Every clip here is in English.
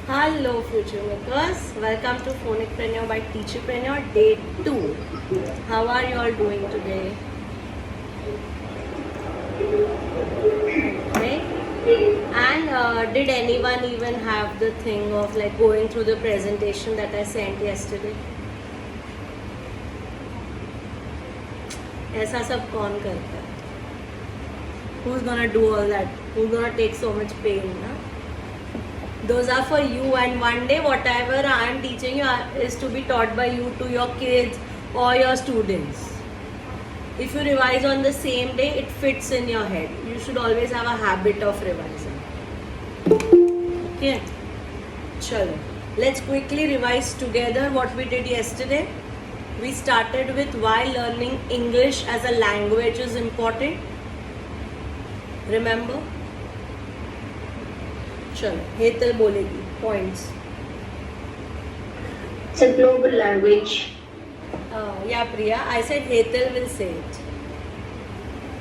Hello future makers, welcome to Phonicpreneur by Teacherpreneur Day 2. How are you all doing today? Okay. And did anyone even have the thing of like going through the presentation that I sent yesterday? ऐसा सब कौन करता है? Who's gonna do all that? Who's gonna take so much pain? Na? Those are for you, and one day whatever I am teaching you is to be taught by you to your kids or your students. If you revise on the same day, it fits in your head. You should always have a habit of revising. Okay? Chalo. Let's quickly revise together what we did yesterday. We started with why learning English as a language is important. Remember? चलो हेतल बोलेगी points. It's a global language. Yeah, Priya. I said Hetal will say it.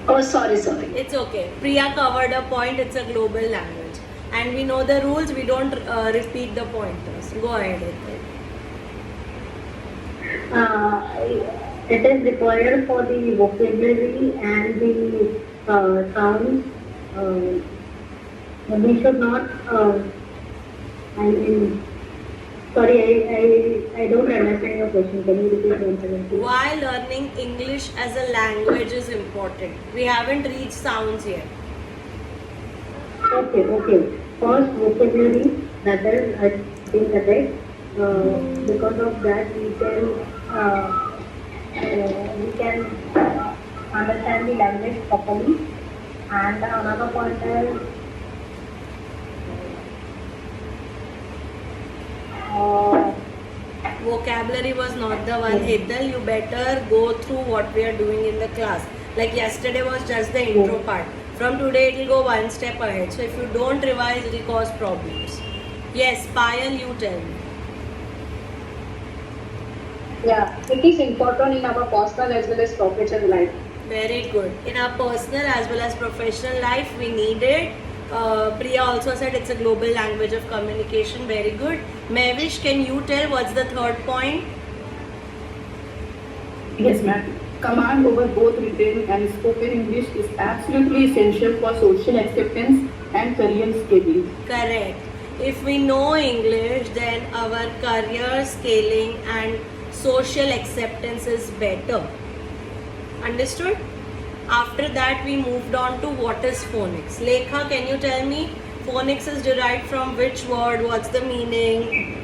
Oh, sorry. It's okay. Priya covered a point. It's a global language, and we know the rules. We don't repeat the pointers. Go ahead, Hetal. It is required for the vocabulary and the sounds. We should not. I don't understand your question. Can you repeat once again, please? Why learning English as a language is important? We haven't reached sounds yet. Okay. First, vocabulary. That is, I think, correct. Because of that, we can understand the language properly. And another point is Vocabulary was not the one. Hetal, you better go through what we are doing in the class. Like yesterday was just the intro part. From today it will go one step ahead. So if you don't revise, it will cause problems. Yes, Payal, you tell me. Yeah, it is important in our personal as well as professional life. Very good. In our personal as well as professional life, we need it. Priya also said it's a global language of communication. Very good. Mavish, can you tell what's the third point? Yes, ma'am. Command over both written and spoken English is absolutely essential for social acceptance and career scaling. Correct. If we know English, then our career scaling and social acceptance is better. Understood? After that, we moved on to what is phonics. Lekha, can you tell me phonics is derived from which word? What's the meaning?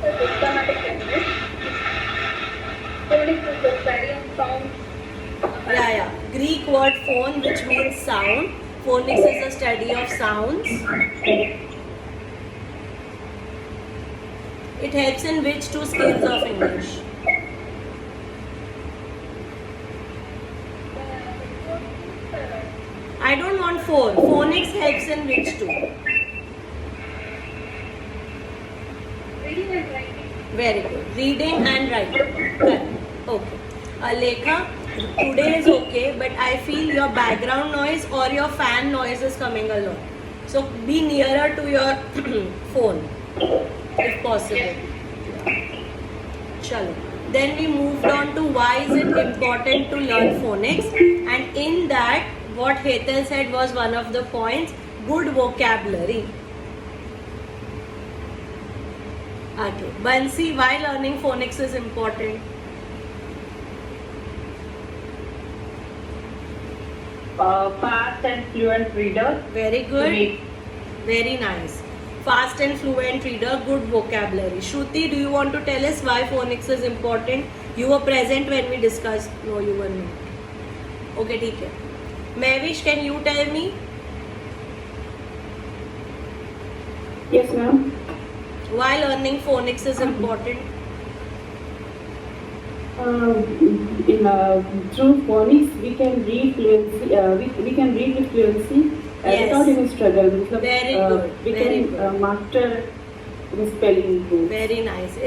Systematic language. Phonics is the study of sound. Yeah. Greek word phone, which means sound. Phonics is the study of sounds. It helps in which two skills of English? I don't want four. Phonics helps in which two? Reading and writing. Very good. Reading and writing. Correct. Okay. Lekha, today is okay, but I feel your background noise or your fan noise is coming a lot. So be nearer to your phone, if possible. Chalo. Then we moved on to why is it important to learn phonics, and in that what Hetal said was one of the points, good vocabulary. Okay. Bansi, why learning phonics is important? Fast and fluent reader. Very good. Very nice. Fast and fluent reader, good vocabulary. Shruti, do you want to tell us why phonics is important? You were present when we discussed. No, you were not. Okay, ठीक है. Mavish, can you tell me? Yes, ma'am. Why learning phonics is important? Through phonics, we can read fluency. We can read with fluency Yes. without any struggle. Very good. We Very can good. master the spelling too. Very nice.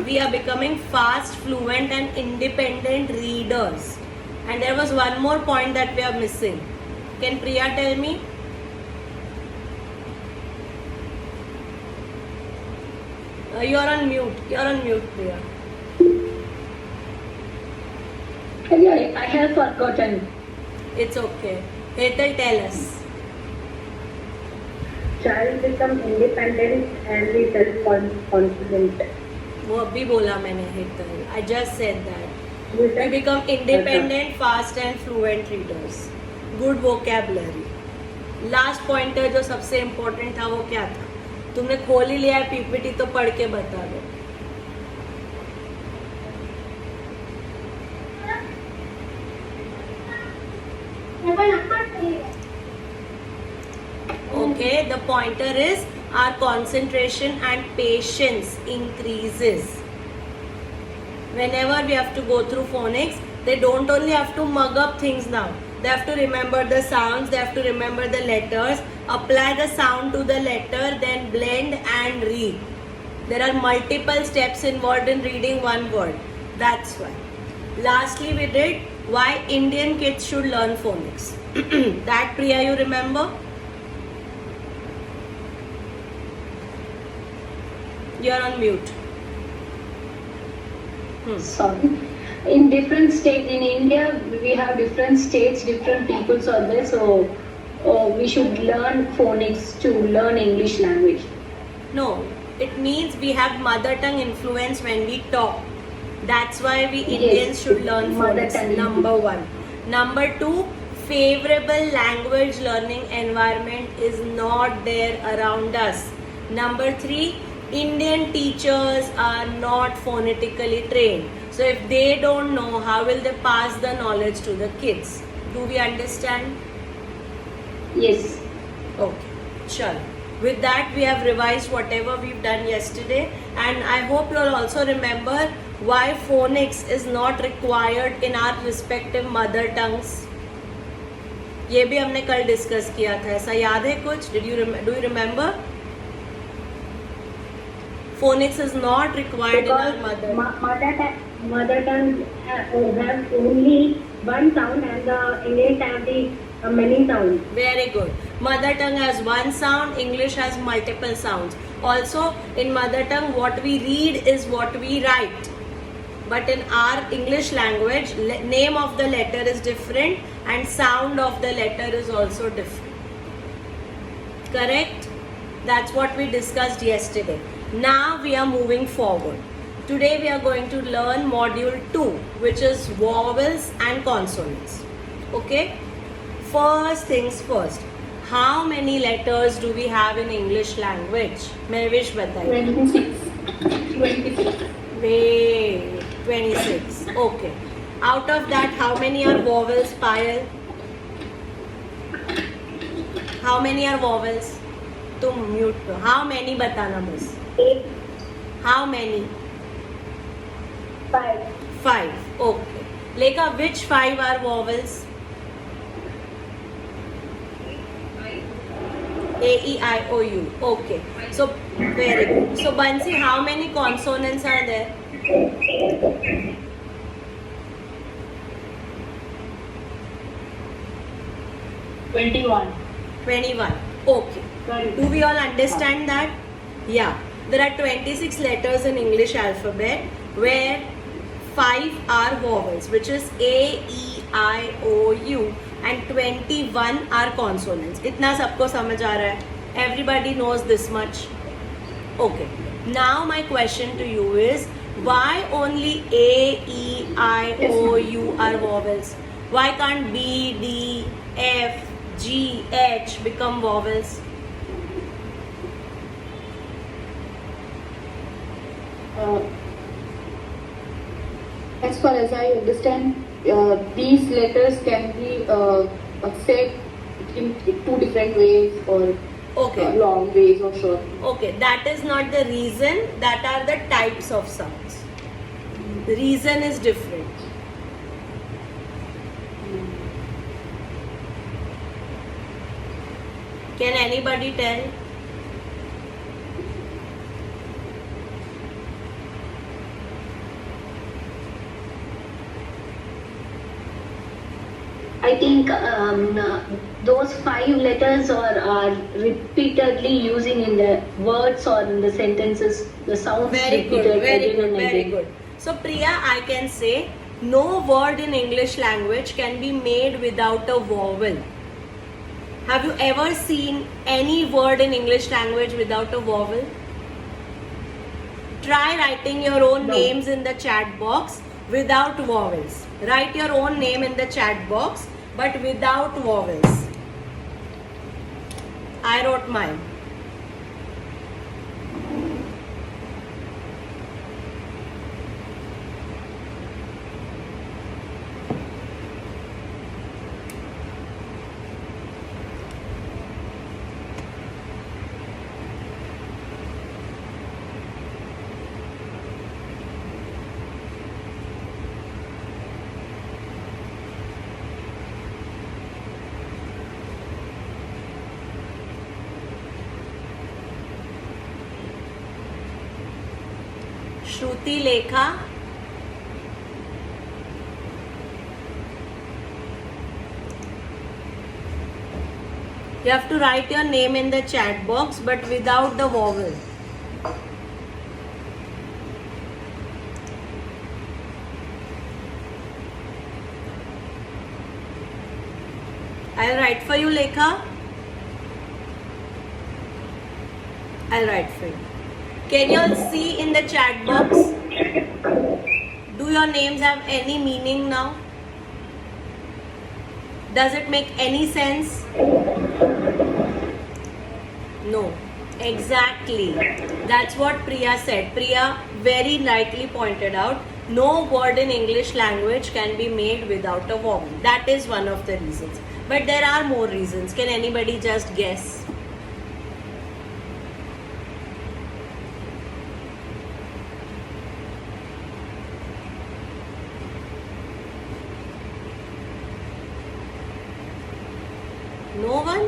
We are becoming fast, fluent, and independent readers. And there was one more point that we are missing. Can Priya tell me? You're on mute. You're on mute, Priya. Yeah, I have forgotten. It's okay. Hetal, tell us. Child become independent and be self-confident. वो अभी बोला मैंने Hetal. I just said that. You We said- become independent, fast and fluent readers. Good vocabulary. Last pointer जो सबसे important था वो क्या था? तुमने खोल ही लिया है पीपीटी तो पढ़ के बता दो. Okay, the pointer is our concentration and patience increases. Whenever we have to go through phonics, they don't only have to mug up things now. They have to remember the sounds, they have to remember the letters, apply the sound to the letter, then blend and read. There are multiple steps involved in reading one word. That's why. Lastly, we did why Indian kids should learn phonics. That, Priya, you remember? You're on mute. Sorry. In different states in India, we have different states, different peoples are there. So we should learn phonics to learn English language. No, it means we have mother tongue influence when we talk. That's why we Indians should learn mother phonics. tongue Number one. Number two, favorable language learning environment is not there around us. Number three, Indian teachers are not phonetically trained. So if they don't know, how will they pass the knowledge to the kids? Do we understand? Yes. Okay, sure. With that, we have revised whatever we've done yesterday, and I hope you'll also remember why phonics is not required in our respective mother tongues. ये भी हमने कल discuss किया था. ऐसा याद है कुछ? Do you remember? Phonics is not required in our mother. Mother tongue has only one sound and the English have the many sounds. Very good. Mother tongue has one sound, English has multiple sounds. Also, in mother tongue, what we read is what we write. But in our English language, name of the letter is different and sound of the letter is also different. Correct? That's what we discussed yesterday. Now we are moving forward. Today we are going to learn module 2, which is vowels and consonants. Okay? First things first. How many letters do we have in English language? Mervish bataiye. 26. Wait, 26. Okay. Out of that, how many are vowels, Payal? How many are vowels? तुम mute पे. How many बताना बस. 8, How many? 5, 5. Okay. Lekha, which 5 are vowels? A, E, I, O, U. Okay. So, very good. So, Bansi, how many consonants are there? 21. 21. Okay. Do we all understand that? Yeah. There are 26 letters in English alphabet where 5 are vowels, which is A, E, I, O, U, and 21 are consonants. इतना सबको समझ आ रहा है? Everybody knows this much. Okay. Now my question to you is, why only A, E, I, O, U are vowels? Why can't B, D, F, G, H become vowels? As far as I understand, these letters can be said in two different ways or Okay. long ways or short. Okay, that is not the reason. That are the types of sounds. The reason is different. Can anybody tell? I think those 5 letters are repeatedly using in the words or in the sentences. The sounds Very good, repeated very again good, and very again. good. So Priya, I can say no word in English language can be made without a vowel. Have you ever seen any word in English language without a vowel? Try writing your own names in the chat box without vowels. Write your own name in the chat box but without vowels. I wrote mine. Shruti Lekha. You have to write your name in the chat box but without the vowel. I'll write for you, Lekha. I'll write for you. Can you all see in the chat box? Do your names have any meaning now? Does it make any sense? No. Exactly. That's what Priya said. Priya very rightly pointed out, no word in English language can be made without a vowel. That is one of the reasons. But there are more reasons. Can anybody just guess? No one?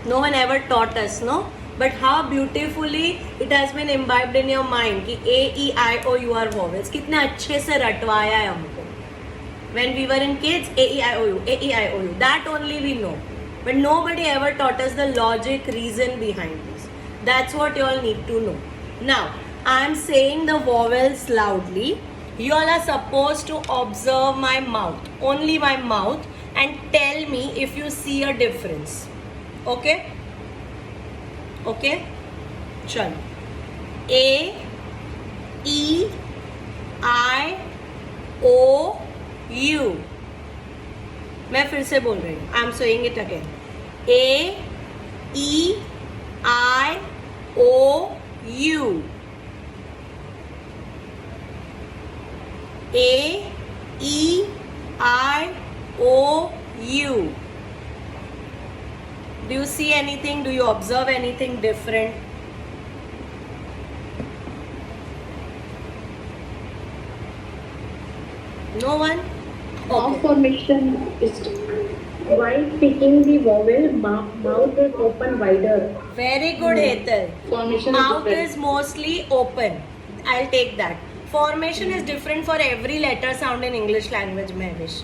No one ever taught us, no? But how beautifully it has been imbibed in your mind कि A, E, I, O, U are vowels. कितने अच्छे से रटवाया है हमको. When we were in kids, A, E, I, O, U, A, E, I, O, U. That only we know. But nobody ever taught us the logic, reason behind this. That's what you all need to know. Now, I am saying the vowels loudly. You all are supposed to observe my mouth, only my mouth, and tell me if you see a difference. Okay? Okay? Chalo. A, E, I, O, U. मैं फिर से बोल रही हूँ. I am saying it again. A, E, I, O, U. A, E, I, O, U. Do you see anything? Do you observe anything different? No one? Mouth formation is While speaking the vowel, mouth is open wider. Very good, Hetal. formation Mouth is is mostly open. I'll take that. Formation is different for every letter sound in English language, Mahvish.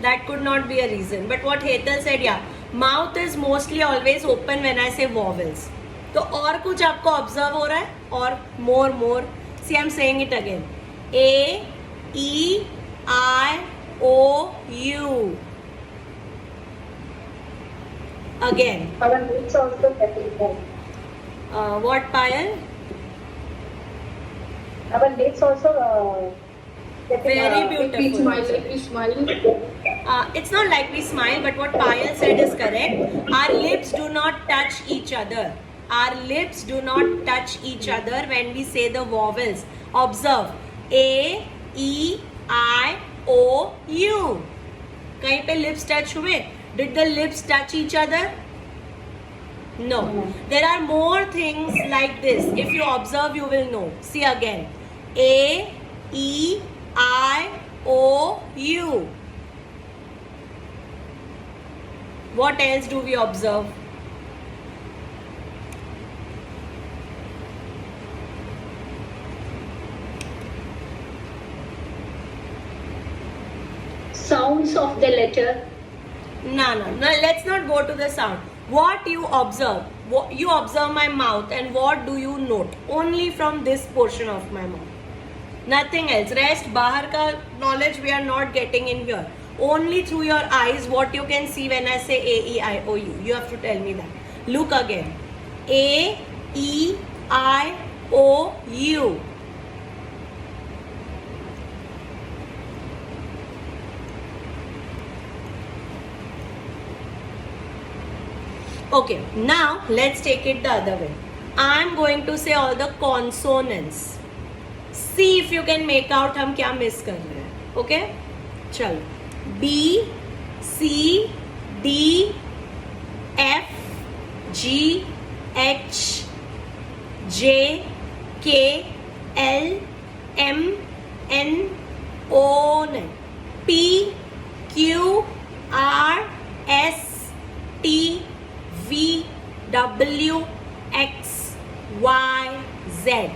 That could not be a reason. But what Hetal said, yeah, mouth is mostly always open when I say vowels. तो और कुछ आपको observe हो रहा है? और more. See, I'm saying it again. A, E, I, O, U. Again. Our lips also getting more. What, Payal? Our lips also getting Very Like we beautiful. smile, like we smile. It's not like we smile, but what Payal said is correct. Our lips do not touch each other. Our lips do not touch each other when we say the vowels. Observe. A, E, I, O, U. कहीं पे lips touch हुए? Did the lips touch each other? No. There are more things like this. If you observe, you will know. See again. A, E, I, O, U. What else do we observe? sounds of the letter. No, let's not go to the sound. What you observe? You observe my mouth, and what do you note? Only from this portion of my mouth. Nothing else. Rest, bahar ka knowledge we are not getting in here. Only through your eyes, what you can see when I say A, E, I, O, U. You have to tell me that. Look again. A, E, I, O, U. Okay, now let's take it the other way. I'm going to say all the consonants. See if you can make out हम क्या miss कर रहे हैं. Okay? चलो. B, C, D, F, G, H, J, K, L, M, N, O, N, P, Q, R, S, T, V, W, X, Y, Z.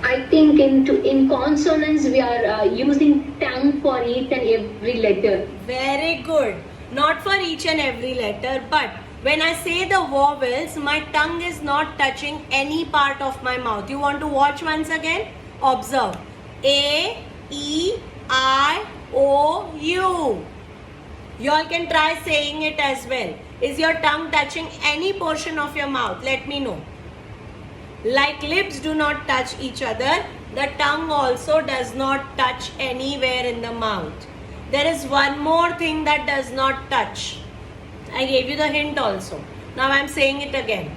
I think in consonants we are using tongue for each and every letter. Very good. Not for each and every letter, but when I say the vowels, my tongue is not touching any part of my mouth. You want to watch once again? Observe. A, E, I, O, U. You all can try saying it as well. Is your tongue touching any portion of your mouth? Let me know. Like lips do not touch each other, the tongue also does not touch anywhere in the mouth. There is one more thing that does not touch. I gave you the hint also. Now I am saying it again.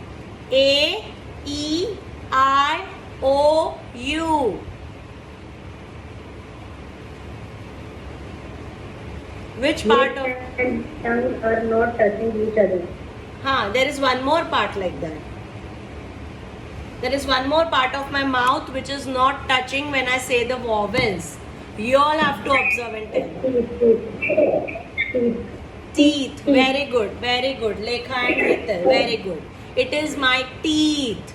A, E, I, O, U. Which part of... Lips and tongue are not touching each other. There is one more part like that. There is one more part of my mouth which is not touching when I say the vowels. You all have to observe and tell me. Teeth. Very good. Very good. Lekha and Hital. Very good. It is my teeth.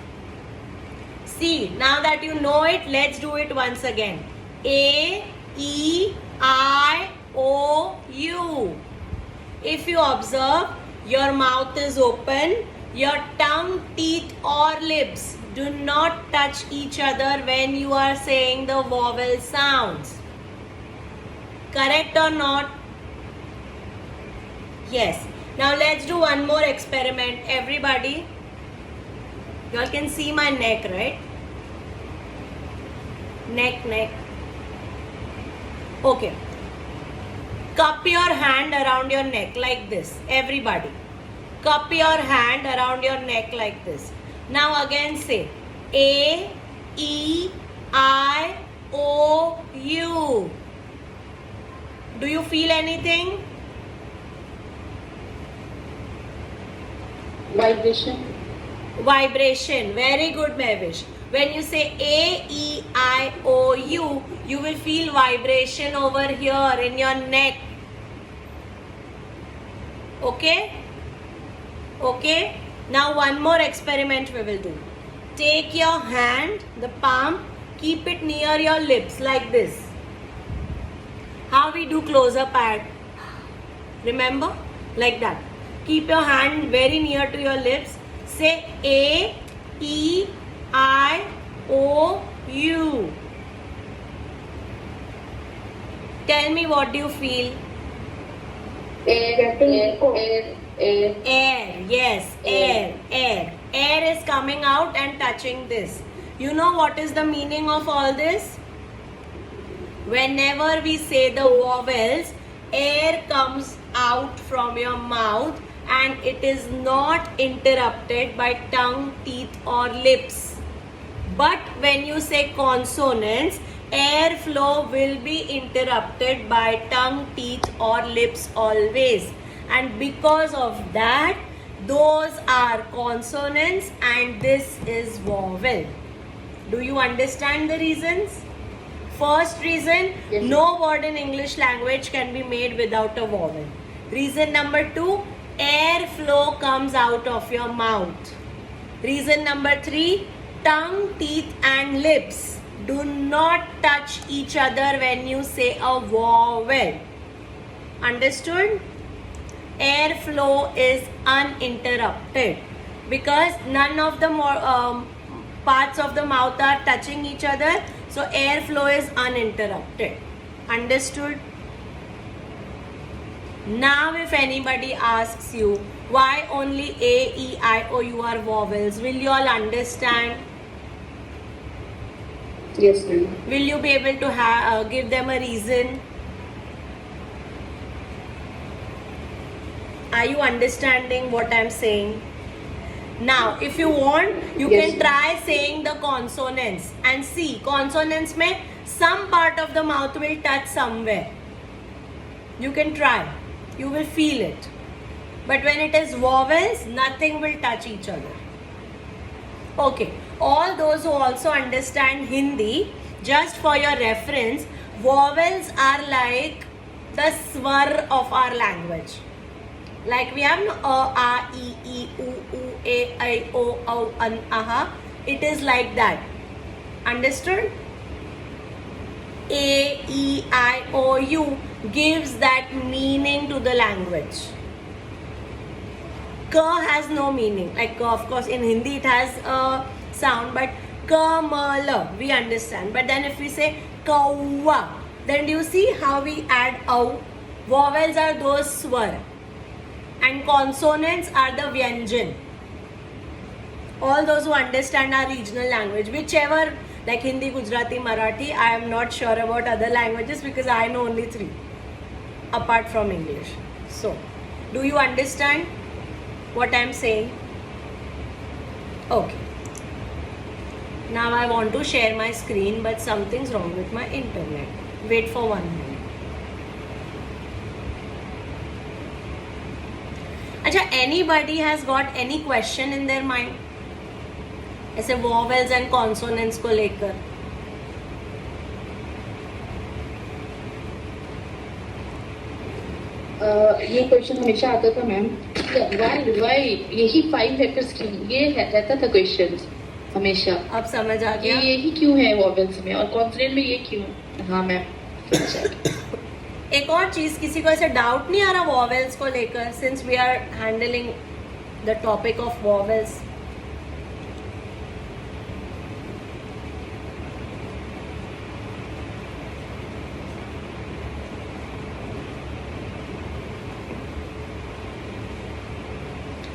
See, now that you know it, let's do it once again. A, E, I, O, U. If you observe, your mouth is open. Your tongue, teeth or lips do not touch each other when you are saying the vowel sounds. Correct or not? Yes. Now let's do one more experiment. Everybody, you all can see my neck, right? Neck. Okay. Cup your hand around your neck like this. Everybody. Cup your hand around your neck like this. Now again say A, E, I, O, U. Do you feel anything? Vibration. Vibration. Very good, Mehvish. When you say A, E, I, O, U, you will feel vibration over here in your neck. Okay? Okay? Now one more experiment we will do. Take your hand, the palm, keep it near your lips like this. How we do close-up ad? Remember? Like that. Keep your hand very near to your lips. Say A, E, I, O, U. Tell me, what do you feel? Air. Air. Yes, air. Air is coming out and touching this. You know what is the meaning of all this? Whenever we say the vowels, air comes out from your mouth and it is not interrupted by tongue, teeth or lips. But when you say consonants, air flow will be interrupted by tongue, teeth or lips always. And because of that, those are consonants and this is vowel. Do you understand the reasons? First reason, Yes. No word in English language can be made without a vowel. Reason number 2, air flow comes out of your mouth. Reason number 3, tongue, teeth and lips do not touch each other when you say a vowel. Understood? Airflow is uninterrupted because none of the parts of the mouth are touching each other, so airflow is uninterrupted. Understood? Now if anybody asks you why only A, E, I, O, U are vowels, will you all understand? Yes, ma'am. Will you be able to give them a reason? Are you understanding what I'm saying? Now, if you want, you Yes, can try saying the consonants and see. Consonants mein some part of the mouth will touch somewhere. You can try. You will feel it. But when it is vowels, nothing will touch each other. Okay. All those who also understand Hindi, just for your reference, vowels are like the swar of our language. Like we have a, e, u, a, I, o, au, an, aha. It is like that. Understood? A, E, I, O, U gives that meaning to the language. Ka has no meaning. Like ka, of course, in Hindi it has a sound, but kamala we understand. But then if we say kawa, then do you see how we add au? Vowels are those swar, and consonants are the vyanjan. All those who understand our regional language, whichever, like Hindi, Gujarati, Marathi, I am not sure about other languages because I know only 3 apart from English. So, do you understand what I am saying? Okay. Now I want to share my screen, but something's wrong with my internet. Wait for 1 minute. Acha, anybody has got any question in their mind? ऐसे vowels and consonants को लेकर ये question हमेशा आता था ma'am, Y यही 5 letters क्यों, ये रहता था क्वेश्चन हमेशा। अब समझ आ ये गया? यही क्यों है वॉवेल्स में और कॉन्सोनेंट में ये क्यों? हाँ मैम। एक और चीज, किसी को ऐसे डाउट नहीं आ रहा वॉवेल्स को लेकर, since we are handling the topic of vowels?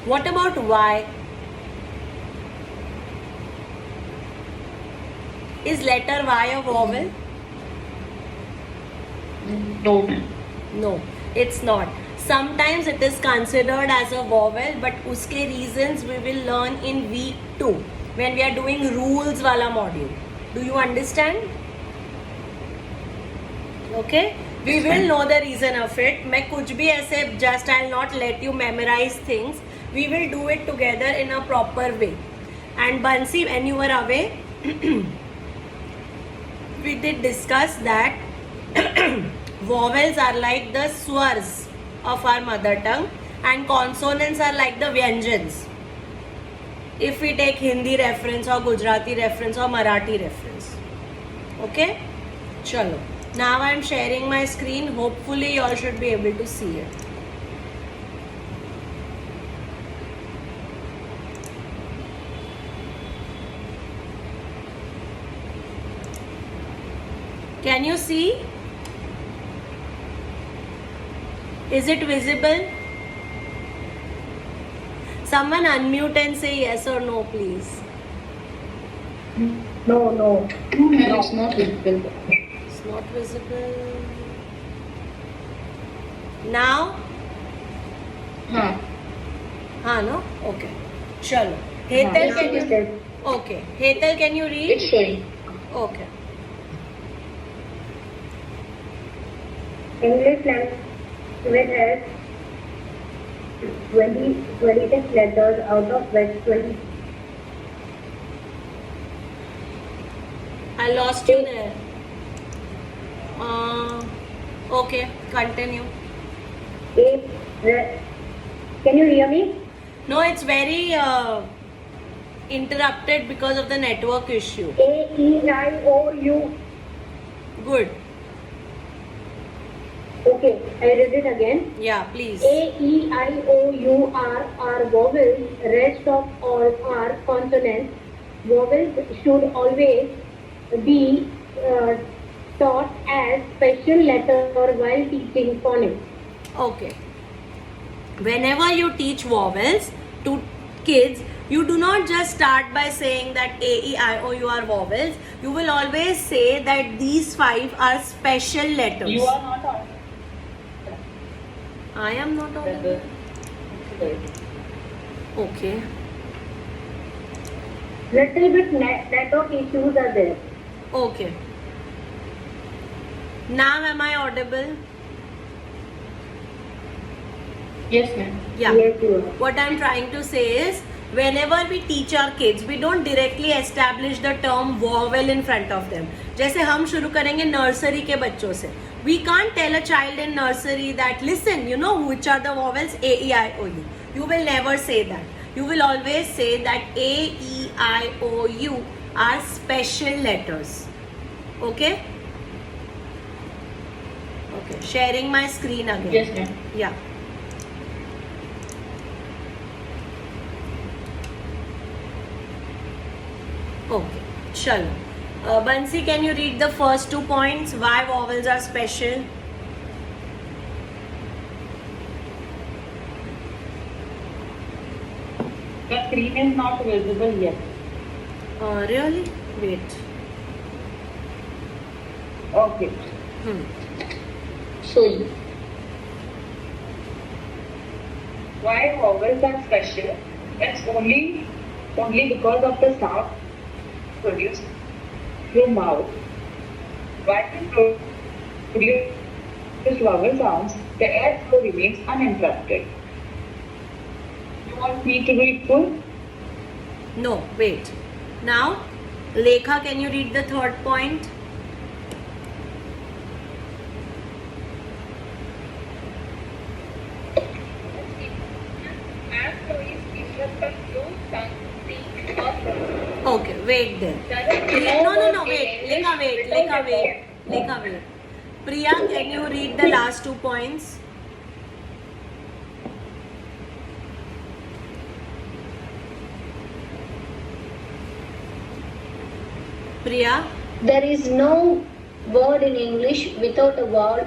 What about Y? Is letter Y a vowel? No ma'am. No, it's not. Sometimes it is considered as a vowel, but uske reasons we will learn in week 2 when we are doing rules wala module. Do you understand? Okay? We will know the reason of it. मैं कुछ भी ऐसे just I'll not let you memorize things. We will do it together in a proper way. And Bansi, when you were away, we did discuss that vowels are like the swars of our mother tongue and consonants are like the vyanjans. If we take Hindi reference or Gujarati reference or Marathi reference. Okay? Chalo. Now I am sharing my screen. Hopefully you all should be able to see it. Can you see? Is it visible? Someone unmute and say yes or no, please. No. No, it's not visible. It's not visible. Now? हाँ, No? Okay. Chalo. Hetal, हाँ, can you? Okay. Hetal, can you read? it's showing. Okay. English language has 26 letters out of which 20. I lost you there. Okay, continue. Can you hear me? No, it's very interrupted because of the network issue. A-E-I-O-U. Good. Okay, I read it again. Yeah, please. A-E-I-O-U are vowels, rest of all are consonants. Vowels should always be taught as special letter while teaching phonics. Okay. Whenever you teach vowels to kids, you do not just start by saying that A, E, I, O, U are vowels. You will always say that these 5 are special letters. You are not on. I am not audible. Okay. Little bit network issues are there. Okay. Now am I audible? Yes, ma'am. Yeah. Yes, you are. What I'm trying to say is, whenever we teach our kids, we don't directly establish the term vowel in front of them. जैसे हम शुरू करेंगे nursery के बच्चों से. We can't tell a child in nursery that, listen, you know which are the vowels A, E, I, O, U. You will never say that. You will always say that A, E, I, O, U are special letters. Okay? Okay. Sharing my screen again. Yes, ma'am. Yeah. Okay, chalo. Bansi, can you read the first 2 points? Why vowels are special? The screen is not visible yet. Really? Wait. Okay. So, Why vowels are special? It's only because of the sound produced through mouth. While we produce vowel sounds, the air flow remains uninterrupted. You want me to read full? No, wait. Now, Lekha, can you read the third point? Okay, wait there. No, wait. Lekha, wait. Priya, can you read the last 2 points? Priya? there is no word in English without a vowel.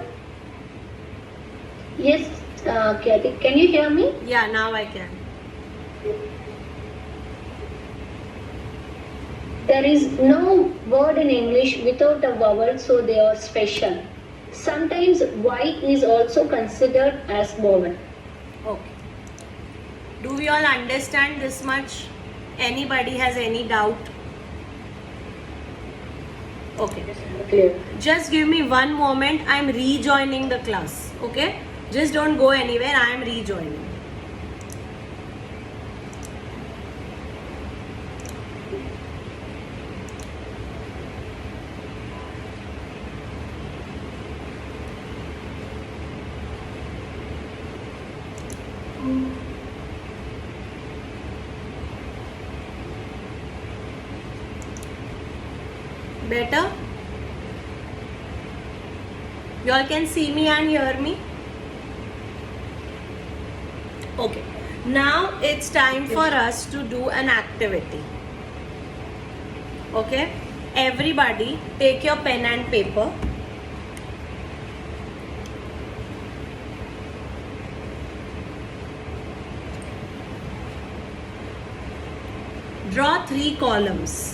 Yes, Kathy, can you hear me? Yeah, now I can. There is no word in English without a vowel, so they are special. Sometimes Y is also considered as vowel. Okay. Do we all understand this much? Anybody has any doubt? Okay. Clear. Just give me one moment. I'm rejoining the class. Okay? Just don't go anywhere. I am rejoining. Better? You all can see me and hear me? Okay. Now it's time for us to do an activity. Okay? Everybody take your pen and paper. Draw 3 columns.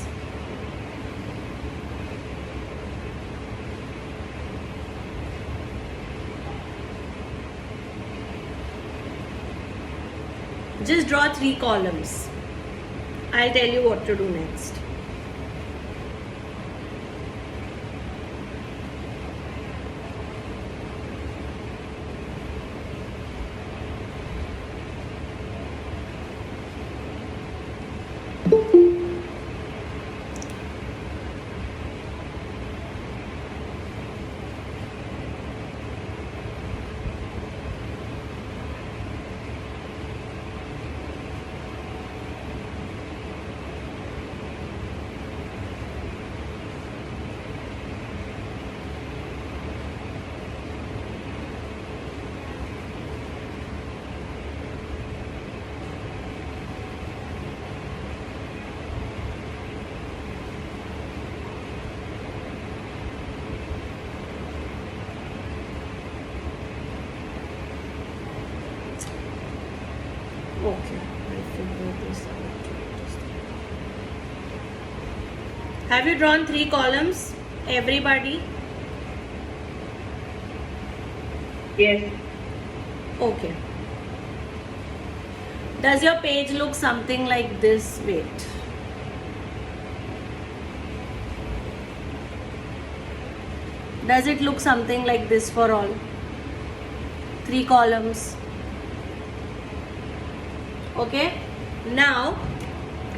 Just draw 3 columns. I'll tell you what to do next. Have you drawn 3 columns? Everybody? Yes. Okay. Does your page look something like this? Wait. Does it look something like this for all? 3 columns. Okay. Now,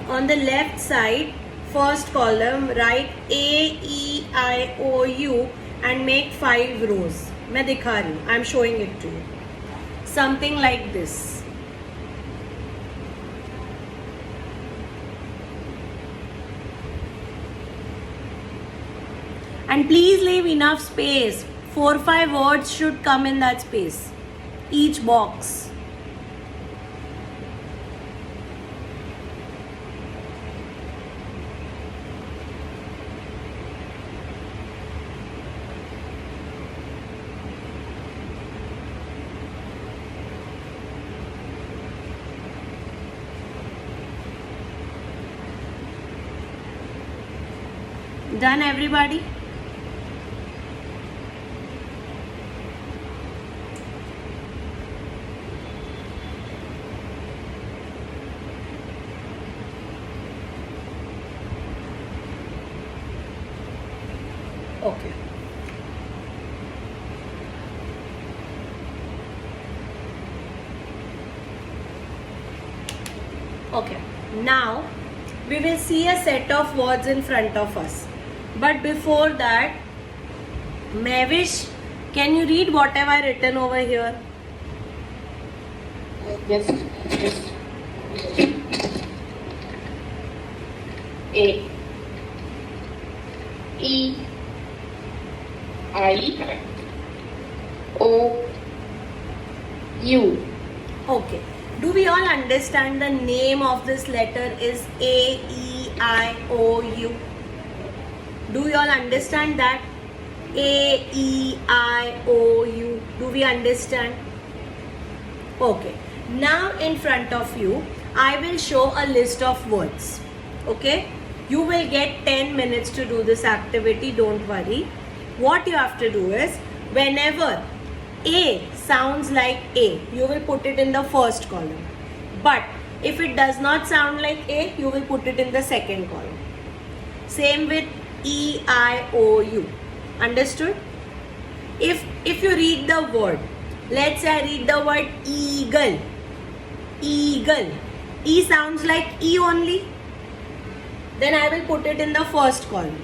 on the left side, first column, write A, E, I, O, U and make 5 rows. मैं दिखा रही हूँ. I'm showing it to you. Something like this. And please leave enough space. 4-5 words should come in that space. Each box. Done, everybody? Okay. Okay. Now we will see a set of words in front of us. But before that, Mavish, can you read what have I written over here? Yes. Yes. A. E. I. O. U. Okay. Do we all understand the name of this letter is A, E, I, O, U? Do we all understand that? A, E, I, O, U. Do we understand? Okay. Now in front of you, I will show a list of words. Okay? You will get 10 minutes to do this activity. Don't worry. What you have to do is, whenever A sounds like A, you will put it in the first column. But if it does not sound like A, you will put it in the second column. Same with E, I, O, U. Understood? If you read the word, let's say I read the word eagle. Eagle. E sounds like E only. Then I will put it in the first column.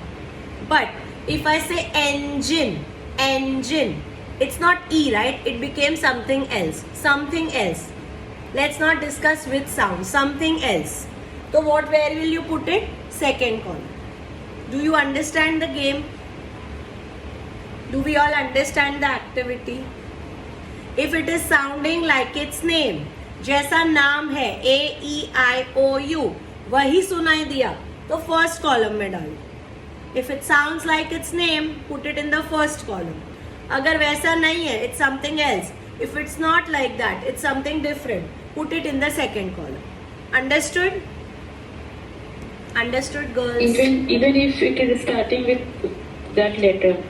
But if I say engine, engine, it's not E, right? It became something else. Something else. Let's not discuss which sound. Something else. So where will you put it? Second column. Do you understand the game? Do we all understand the activity? If it is sounding like its name, जैसा नाम है A, E, I, O, U, वही सुनाई दिया, तो first column में डालो. If it sounds like its name, put it in the first column. अगर वैसा नहीं है, it's something else. If it's not like that, it's something different, put it in the second column. Understood? Understood, girls? Even if it is starting with that letter.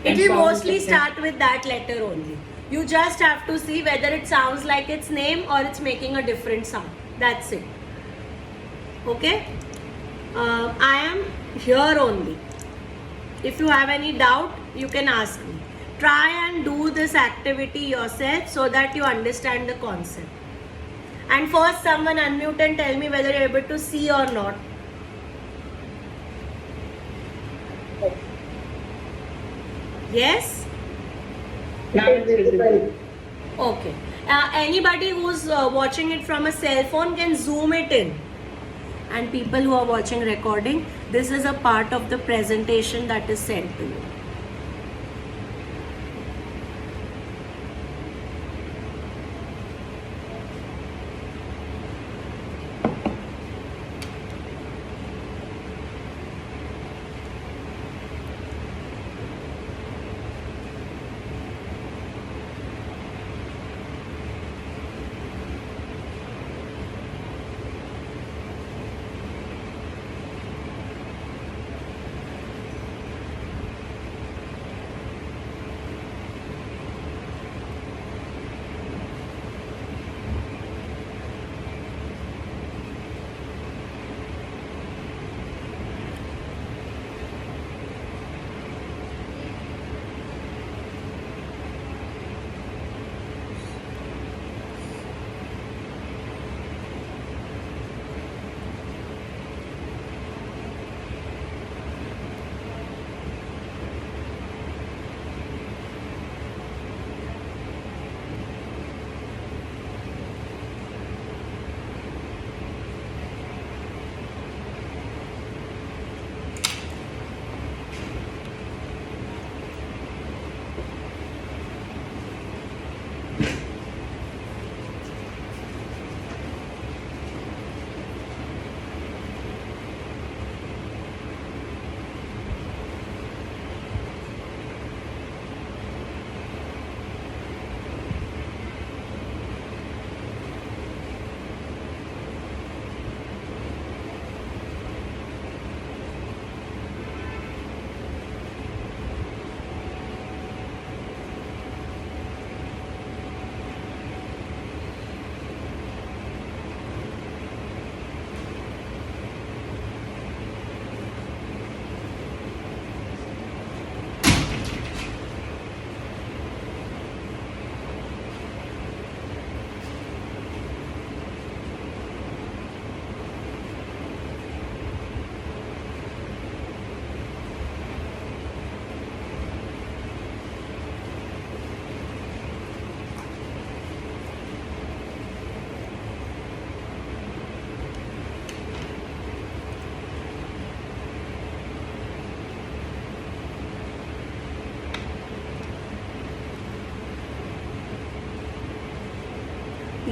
It will mostly start with that letter only. You just have to see whether it sounds like its name or it's making a different sound. That's it. Okay? I am here only. If you have any doubt, you can ask me. Try and do this activity yourself so that you understand the concept. And first, someone unmute and tell me whether you're able to see or not. Yes? Now it's visible. Okay. Anybody who's watching it from a cell phone can zoom it in. And people who are watching recording, this is a part of the presentation that is sent to you.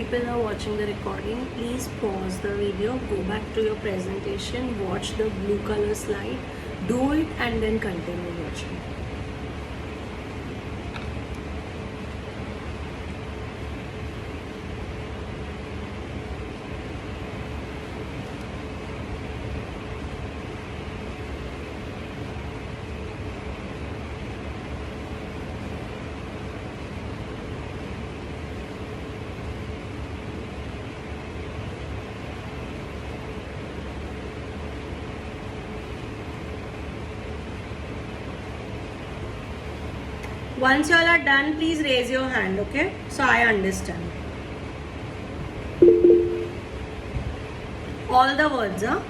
people are watching the recording, please pause the video, go back to your presentation, watch the blue color slide, do it and then continue watching. Once you all are done, please raise your hand, okay? So I understand. All the words, huh?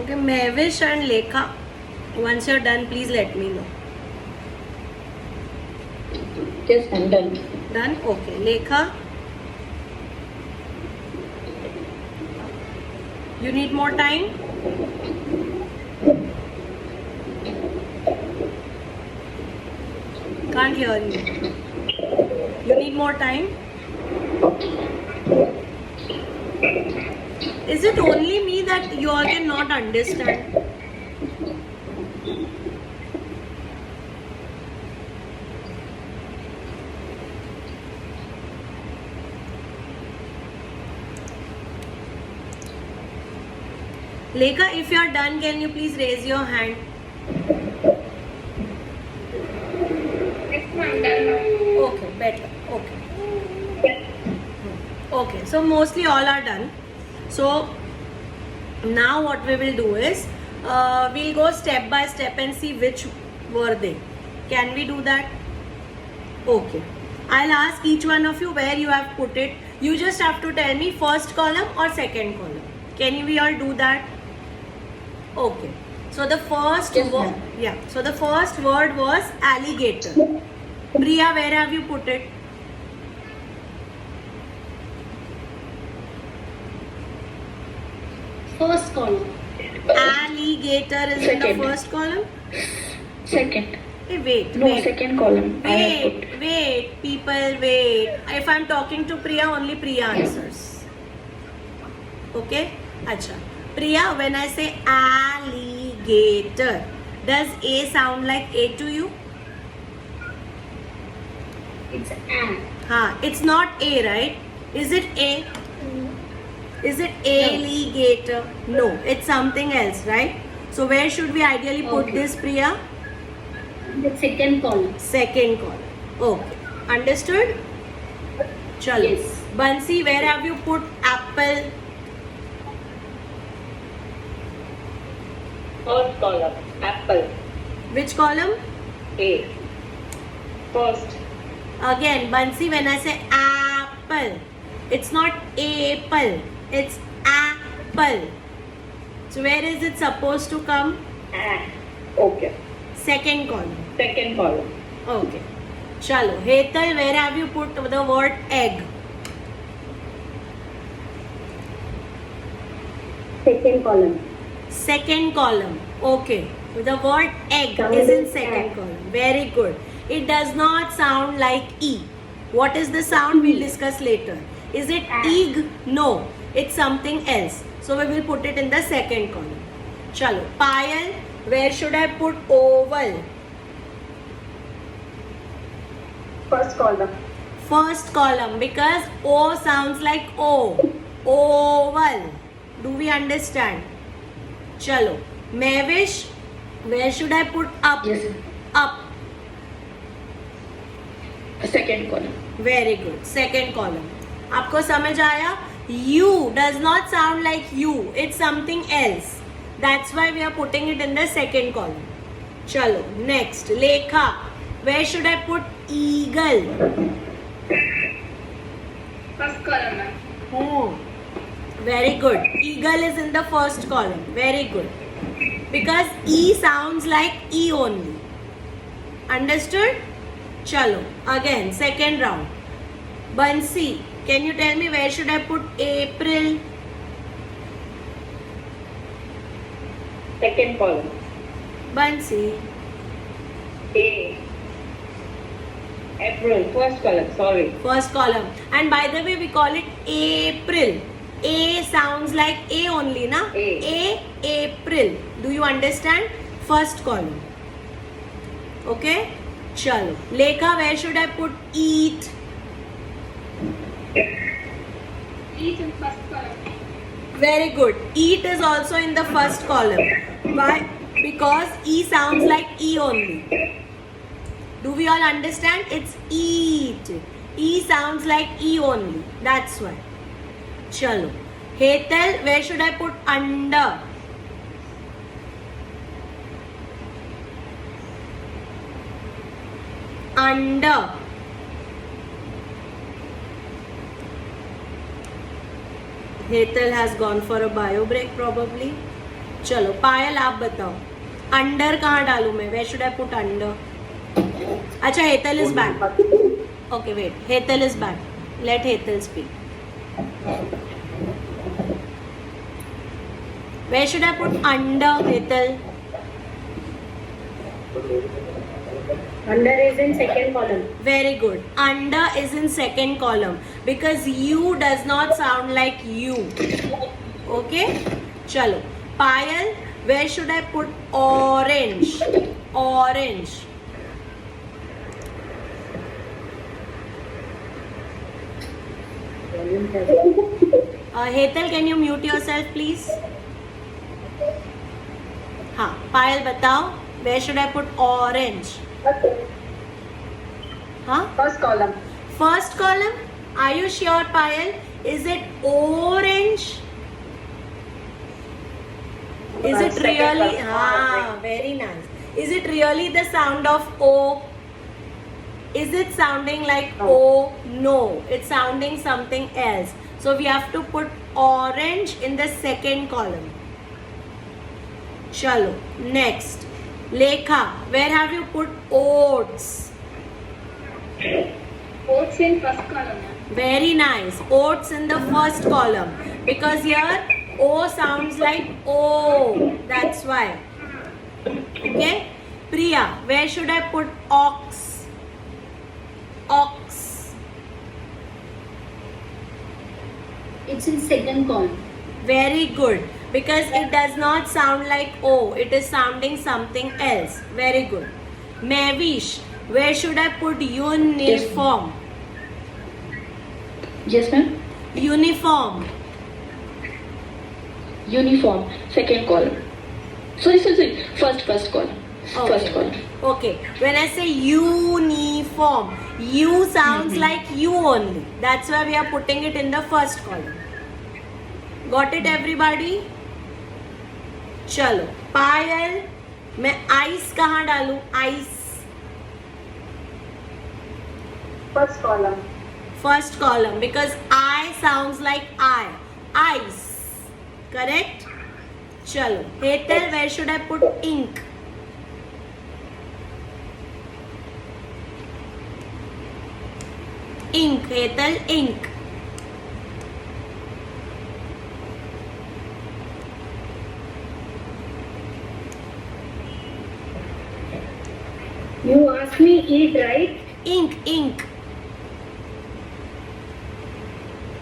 Okay, Mehvish and Lekha, once you're done, please let me know. Yes, I'm done. Done? Okay. Lekha? You need more time? Can't hear you. You need more time? Is it only me that you all cannot understand? Lekha, if you are done, can you please raise your hand? Okay, better. Okay. Okay, so mostly all are done. So now what we will do is we'll go step by step and see which were they. Can we do that? Okay. I'll ask each one of you where you have put it. You just have to tell me first column or second column. Can we all do that? Okay. So the first Yes, word, ma'am. yeah. So the first word was alligator. Priya, where have you put it? First column. Alligator is in the Second. first column. Second. Hey, wait, No, wait. second column. I have Wait, put. wait, people, wait. If I'm talking to Priya, only Priya answers. Okay? Acha. Priya, when I say alligator, does A sound like A to you? It's an. It's not A, right? Is it A? Is it alligator? No, it's something else, right? So where should we ideally put Okay. this, Priya? The second column. Second column. Okay. Understood? Chalo. Yes. Bansi, where have you put apple? First column, apple. Which column? A. First. Again, Bansi, when I say apple, it's not apple, it's apple. So where is it supposed to come? A. Okay. Second column. Second column. Okay. Chalo. Hetal, where have you put the word egg? second column. Second column. Okay. The word egg is in second column. Very good. It does not sound like E. What is the sound? We'll discuss later. Is it eg? No. It's something else. So we will put it in the second column. Chalo. Payal, where should I put oval? First column. First column, because O sounds like O. Oval. Do we understand? Chalo. Mavish, where should I put up? Yes. Up. Second column. Very good. Second column. आपको समझ आया? U does not sound like you. It's something else. That's why we are putting it in the second column. Chalo. Next. Lekha. Where should I put eagle? First column, ma'am. Very good. Eagle is in the first column. Very good. Because E sounds like E only. Understood? Chalo. Again, second round. Bansi, can you tell me where should I put April? Second column. Bansi. A. April. First column. Sorry. First column. And by the way, we call it April. A sounds like A only, na? A. April. Do you understand? First column. Okay? Chalo. Lekha, where should I put eat? Each in first column. Very good. Eat is also in the first column. Why? Because E sounds like E only. Do we all understand? It's eat. E sounds like E only. That's why. Chalo. Hetal, where should I put under? Under. Hetal has gone for a bio break probably. चलो पायल आप बताओ under कहाँ डालूं मैं? Where should I put under? अच्छा Hetal is back. Okay wait, Hetal is back. Let Hetal speak. Where should I put under, Hetal? Under is in second column. Very good. Under is in second column because U does not sound like you. Okay? Chalo. Payal, where should I put orange? Orange. Hetal, can you mute yourself please? हाँ, पायल बताओ. Where should I put orange? Huh? First column. First column? Are you sure, Payal? Is it orange? Is it Second really? column. Ah, very nice. Is it really the sound of O? Is it sounding like O? No, it's sounding something else. So we have to put orange in the second column. Chalo. Next. Lekha, where have you put oats? Oats in first column, ma'am. Very nice. Oats in the first column. Because here O sounds like O. That's why. Okay? Priya, where should I put ox? Ox. It's in second column. Very good. Because it does not sound like O. It is sounding something else. Very good. Mavish, where should I put uniform? Yes, ma'am. Uniform. Uniform. Second column. Sorry. First column. First column. Okay. When I say uniform, U sounds like you only. That's why we are putting it in the first column. Got it, everybody? चलो पायल मैं ice कहाँ डालूं? Ice First column. first column because I sounds like I. Ice. Correct? चलो Hetal, where should I put ink? Ink, Hetal, ink. You asked me eat, right? Ink, ink.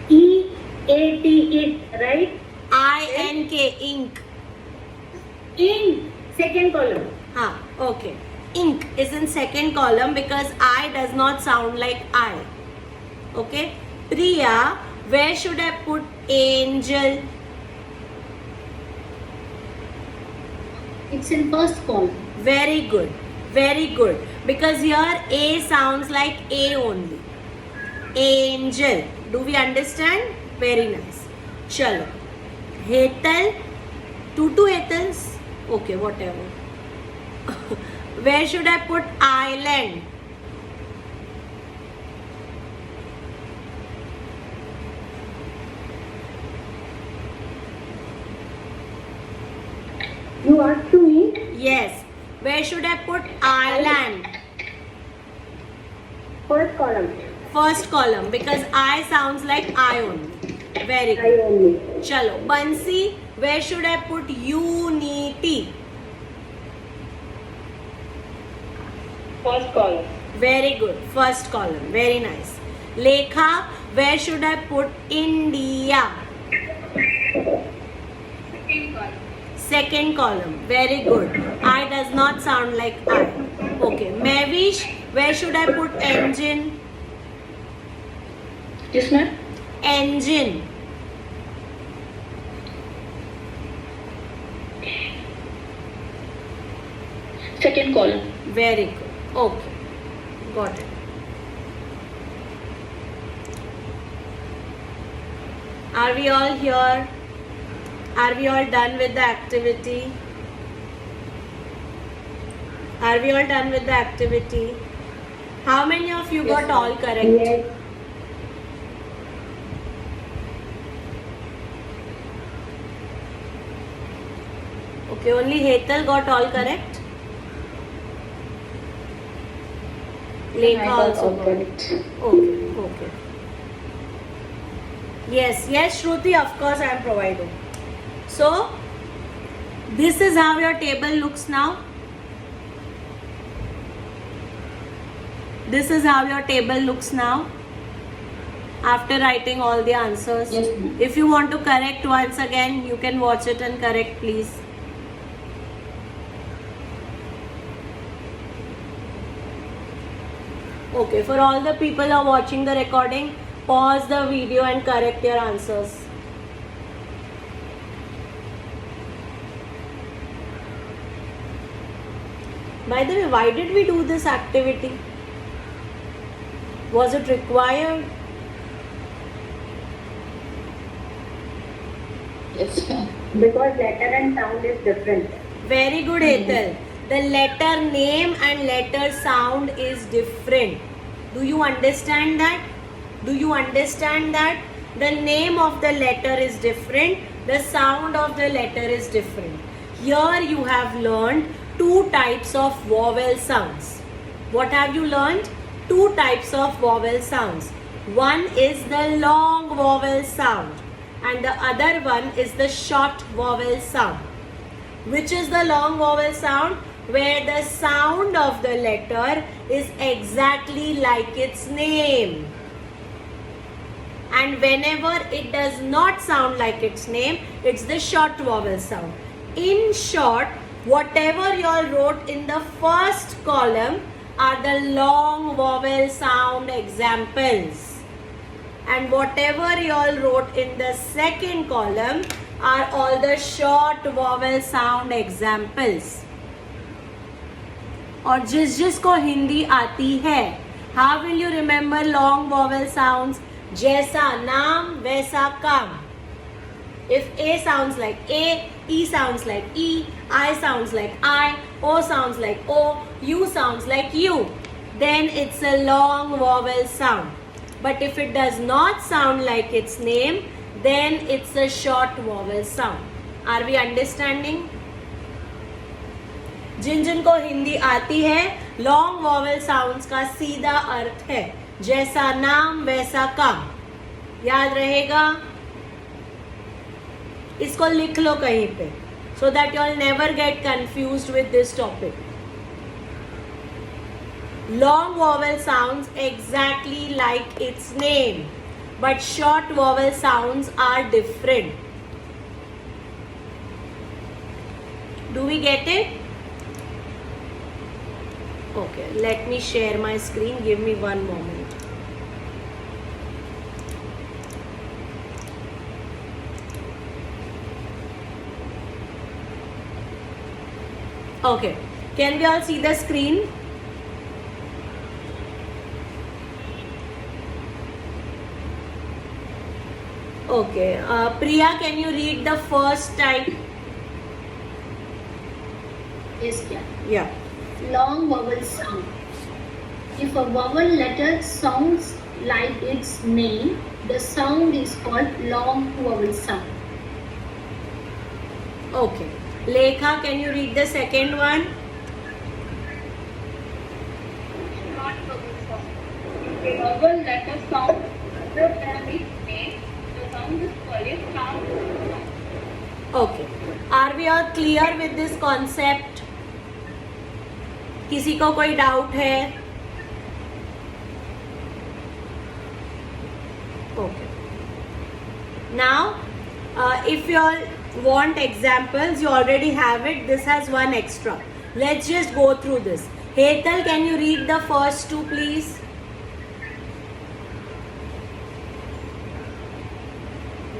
E-A-T, it, right? I-N-K, ink. In second column. Okay. Ink is in second column because I does not sound like I. Okay. Priya, where should I put angel? It's in first column. Very good. Very good. Because here A sounds like A only. Angel. Do we understand? Very nice. Chalo. Hetal. Two Hetals. Okay, whatever. Where should I put island? You asked to me. Yes. Where should I put island? First column. First column because I sounds like I only. Very I good. only. Chalo. Bansi, where should I put unity? First column. Very good. First column. Very nice. Lekha, where should I put India? Second column. Very good. I does not sound like I. Okay. Mavish, where should I put engine? Yes, ma'am. Engine. Second column. Very good. Okay. Got it. Are we all here? Are we all done with the activity? Are we all done with the activity? How many of you got all correct? Yes. Okay, only Hetal got all correct. Lekha also got it. Okay. Yes, Shruti, of course I am providing. So, this is how your table looks now. This is how your table looks now. After writing all the answers. Yes, ma'am. If you want to correct once again, you can watch it and correct, please. Okay, for all the people who are watching the recording, pause the video and correct your answers. By the way, why did we do this activity? Was it required? Yes, ma'am. Because letter and sound is different. Very good, Ethel. The letter name and letter sound is different. Do you understand that? Do you understand that? The name of the letter is different. The sound of the letter is different. Here you have learned two types of vowel sounds. What have you learned? Two types of vowel sounds. One is the long vowel sound and the other one is the short vowel sound. Which is the long vowel sound? Where the sound of the letter is exactly like its name. And whenever it does not sound like its name, it's the short vowel sound. In short, whatever you all wrote in the first column are the long vowel sound examples. And whatever you all wrote in the second column are all the short vowel sound examples. और जिसको हिंदी आती है, how will you remember long vowel sounds? जैसा नाम वैसा काम. If A sounds like A, E sounds like E, I sounds like I, O sounds like O, U sounds like U, then it's a long vowel sound. But if it does not sound like its name, then it's a short vowel sound. Are we understanding? जिनको हिंदी आती है, long vowel sounds का सीधा अर्थ है जैसा नाम वैसा काम. याद रहेगा? इसको लिख लो कहीं पे, so that you all never get confused with this topic. Long vowel sounds exactly like its name, but short vowel sounds are different. Do we get it? Okay, let me share my screen. Give me one moment. Okay, can we all see the screen? Okay, Priya, can you read the first type? Yes, yeah. Yeah. Long vowel sound. If a vowel letter sounds like its name, the sound is called long vowel sound. Okay. Lekha, can you read the second one? Short vowel sound. If a vowel letter sound other than its name, the sound is called a short vowel sound. Okay. Are we all clear with this concept? किसी को कोई doubt है? Okay. Now, if you all want examples, you already have it. This has one extra. Let's just go through this. Hetal, can you read the first two, please?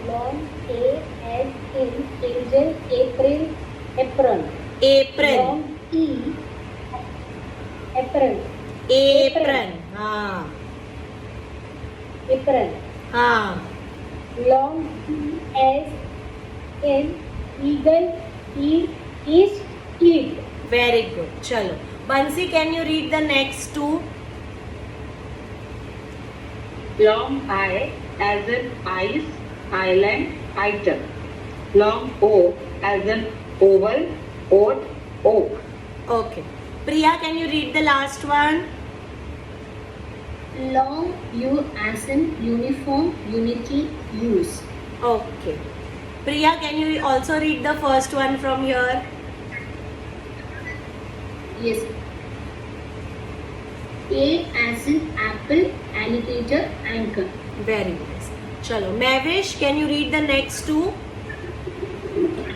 Long A as in angel, April, apron. April. Long E, apron, Apron. हाँ. apron. हाँ. Long E as in eagle, east, eat. Very good. Chalo. Bansi, can you read the next two? Long I as in ice, island, item. Long O as in oval, oat, oak. Okay. Priya, can you read the last one? Long U as in uniform, unity, use. Okay. Priya, can you also read the first one from here? Yes. A as in apple, alligator, anchor. Very nice. Chalo. Mavish, can you read the next two?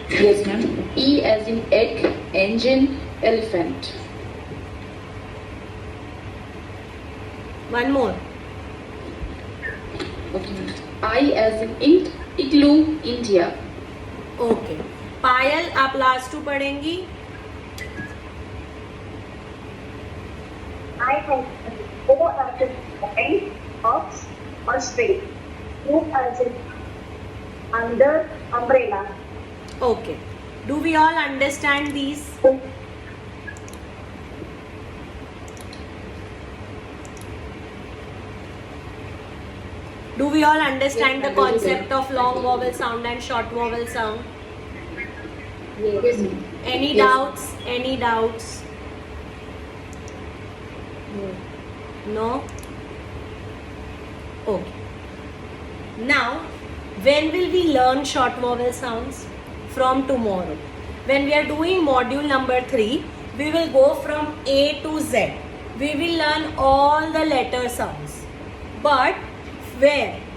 Yes, ma'am. E as in egg, engine, elephant. One more. Okay, ma'am. I as in ink, igloo, India. Okay. Payal, आप last two पढ़ेंगी? I have O as in orange, ox, or spade. U as in under, umbrella. Okay. Do we all understand these? Do we all understand the concept of long vowel sound and short vowel sound? Yes. Any Yes. doubts? Any doubts? No? Okay. Now, when will we learn short vowel sounds? From tomorrow. When we are doing module number 3, we will go from A to Z. We will learn all the letter sounds. But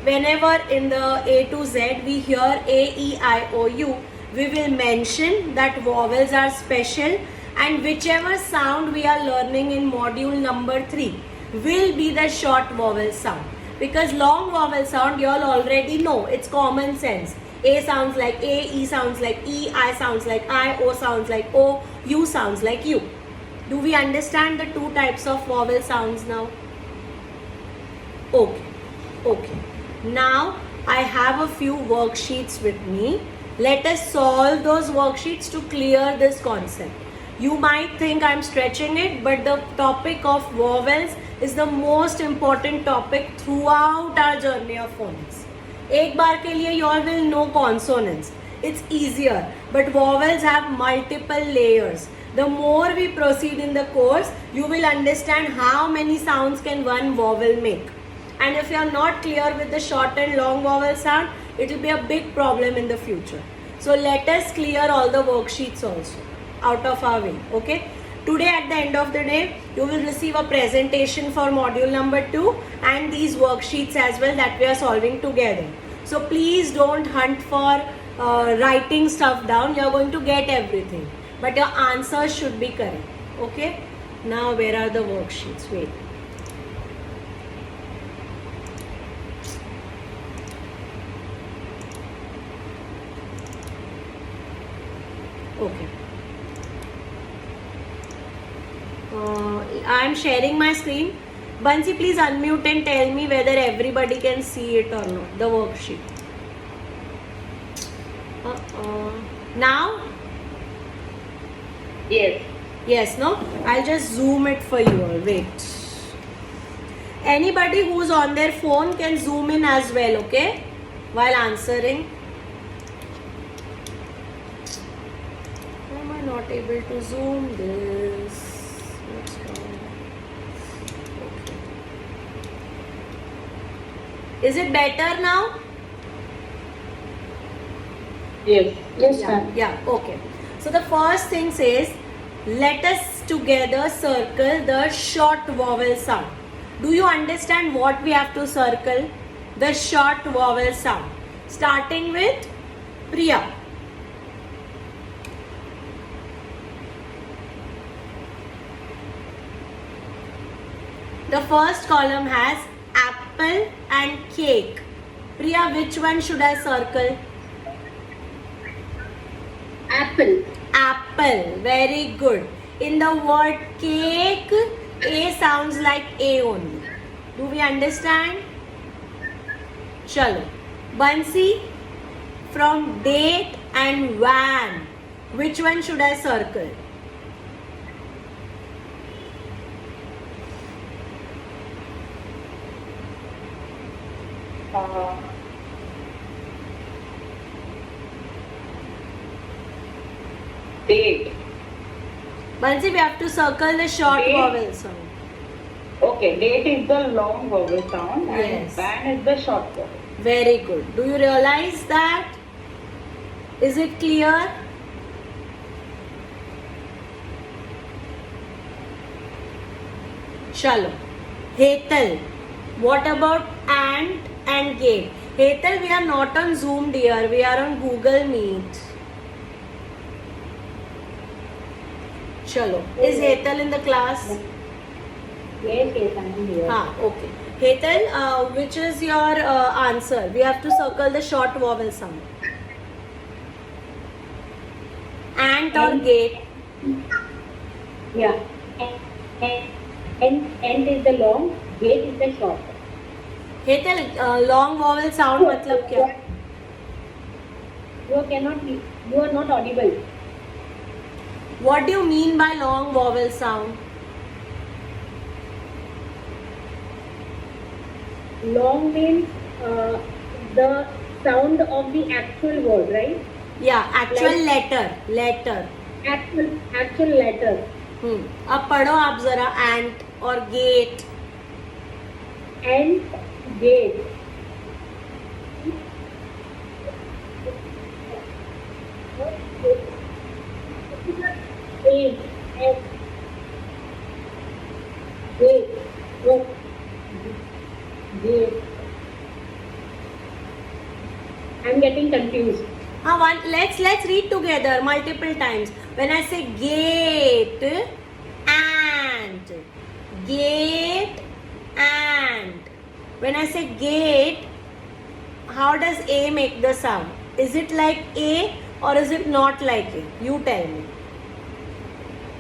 whenever in the A to Z we hear A, E, I, O, U, we will mention that vowels are special, and whichever sound we are learning in module number 3 will be the short vowel sound. Because long vowel sound you all already know, it's common sense. A sounds like A, E sounds like E, I sounds like I, O sounds like O, U sounds like U. Do we understand the two types of vowel sounds now? Okay. Now I have a few worksheets with me. Let us solve those worksheets to clear this concept. You might think I'm stretching it, but the topic of vowels is the most important topic throughout our journey of phonics. एक बार के लिए you all will know consonants. It's easier, but vowels have multiple layers. The more we proceed in the course, you will understand how many sounds can one vowel make. And if you are not clear with the short and long vowel sound, it will be a big problem in the future. So let us clear all the worksheets also out of our way. Okay. Today at the end of the day, you will receive a presentation for module number 2 and these worksheets as well that we are solving together. So please don't hunt for writing stuff down. You are going to get everything, but your answers should be correct. Okay? Now where are the worksheets? Wait. Okay. I am sharing my screen. Bansi, please unmute and tell me whether everybody can see it or not, the worksheet. Now? Yes. Yes, no? I'll just zoom it for you all. Wait. Anybody who's on their phone can zoom in as well, okay? While answering. Why am I not able to zoom this? What's wrong? Okay. Is it better now? Yes. Yes, Yeah, ma'am. yeah, okay. So the first thing says, let us together circle the short vowel sound. Do you understand what we have to circle? The short vowel sound. Starting with Priya. The first column has apple and cake. Priya, which one should I circle? Apple. Apple. Very good. In the word cake, A sounds like A only. Do we understand? Chalo. Bansi, from date and van, which one should I circle? Date. Bansi, we have to circle the short Date. vowel sound. Okay, date is the long vowel sound and Yes. ban is the short vowel. Very good. Do you realize that? Is it clear? Chalo. Hetal. What about ant and gate? Hetal, we are not on Zoom, dear. We are on Google Meet. Chalo. Is Hetal in the class? Yes, yes, I am here. Okay. Hetal, which is your answer? We have to circle the short vowel sound. Ant or gate? Yeah. And is the long, gate is the short. Hetal, long vowel sound मतलब क्या? You are not audible. What do you mean by long vowel sound? Long means the sound of the actual word, right? Yeah, actual Like- letter. Actual letter. अब पढ़ो आप जरा ant और gate. And gate. Gate. Gate. Gate. I'm getting confused. Let's read together multiple times. When I say gate and gate and, when I say gate, how does A make the sound? Is it like A or is it not like A? You tell me.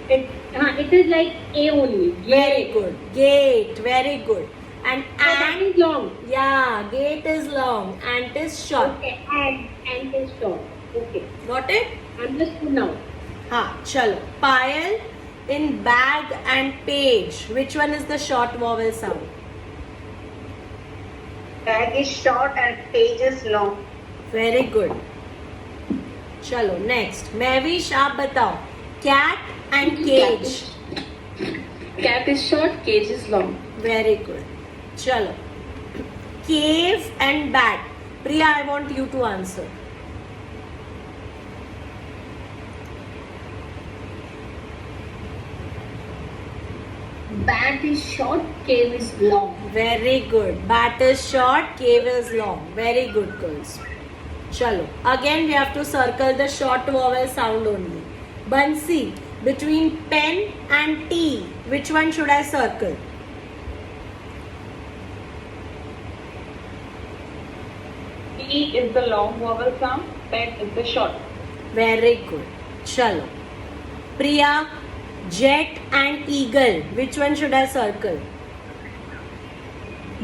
It is like A only. Very good. Gate. Very good. And So that ant. is long. Yeah, gate is long. Ant is short. Okay, and is short. Okay, Got it? understood now. Chalo. Payal in bag and page. Which one is the short vowel sound? Tag is short and page is long. Very good. Chalo. Next. Mehvish, आप बताओ. Cat and cage. Cat is short, cage is long. Very good. Chalo. Cave and bat. Priya, I want you to answer. Bat is short, cave is long. Very good. Bat is short, cave is long. Very good, girls. Chalo. Again, we have to circle the short vowel sound only. Bansi, between pen and T, which one should I circle? T is the long vowel sound, pen is the short. Very good. Chalo. Priya, jet and eagle, which one should I circle?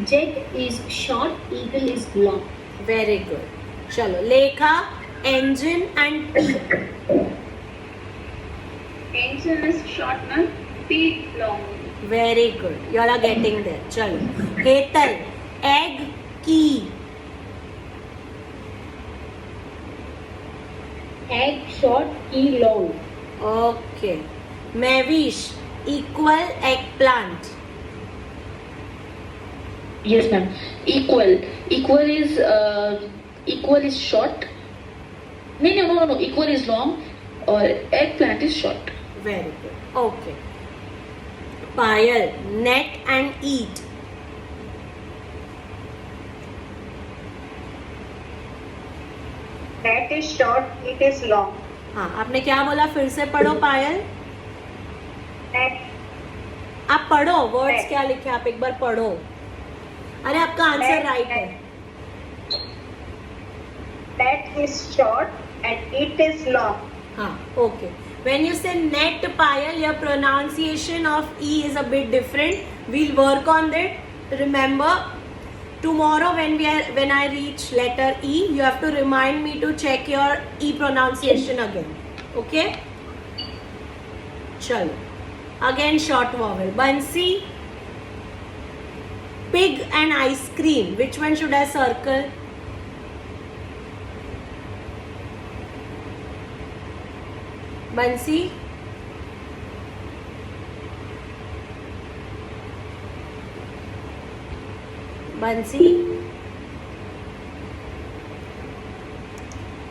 Jet is short, eagle is long. Very good. Chalo. Lekha, engine and peak. Engine is short, na? P long. Very good. You all are getting there. Chalo. Hetal, egg, key. Egg short, key long. Okay. Mavish, equal, eggplant. Yes, ma'am. Equal. Equal is short. No. Equal is long, or eggplant is short. Very good. Okay. Payal, net and eat. Net is short, it is long. हाँ, आपने क्या बोला? फिर से पढ़ो पायल. Net, आप पढ़ो. Words Net. क्या लिखे आप एक बार पढ़ो. अरे आपका आंसर राइट है. net is short and it is long. हाँ, okay. When you say net, Payal, your pronunciation of E is a bit different. We'll work on that. Remember, tomorrow when I reach letter E, you have to remind me to check your E pronunciation again. Okay? Chalo. Again short vowel. Bansi, pig and ice cream. Which one should I circle? Bansi. Bansi.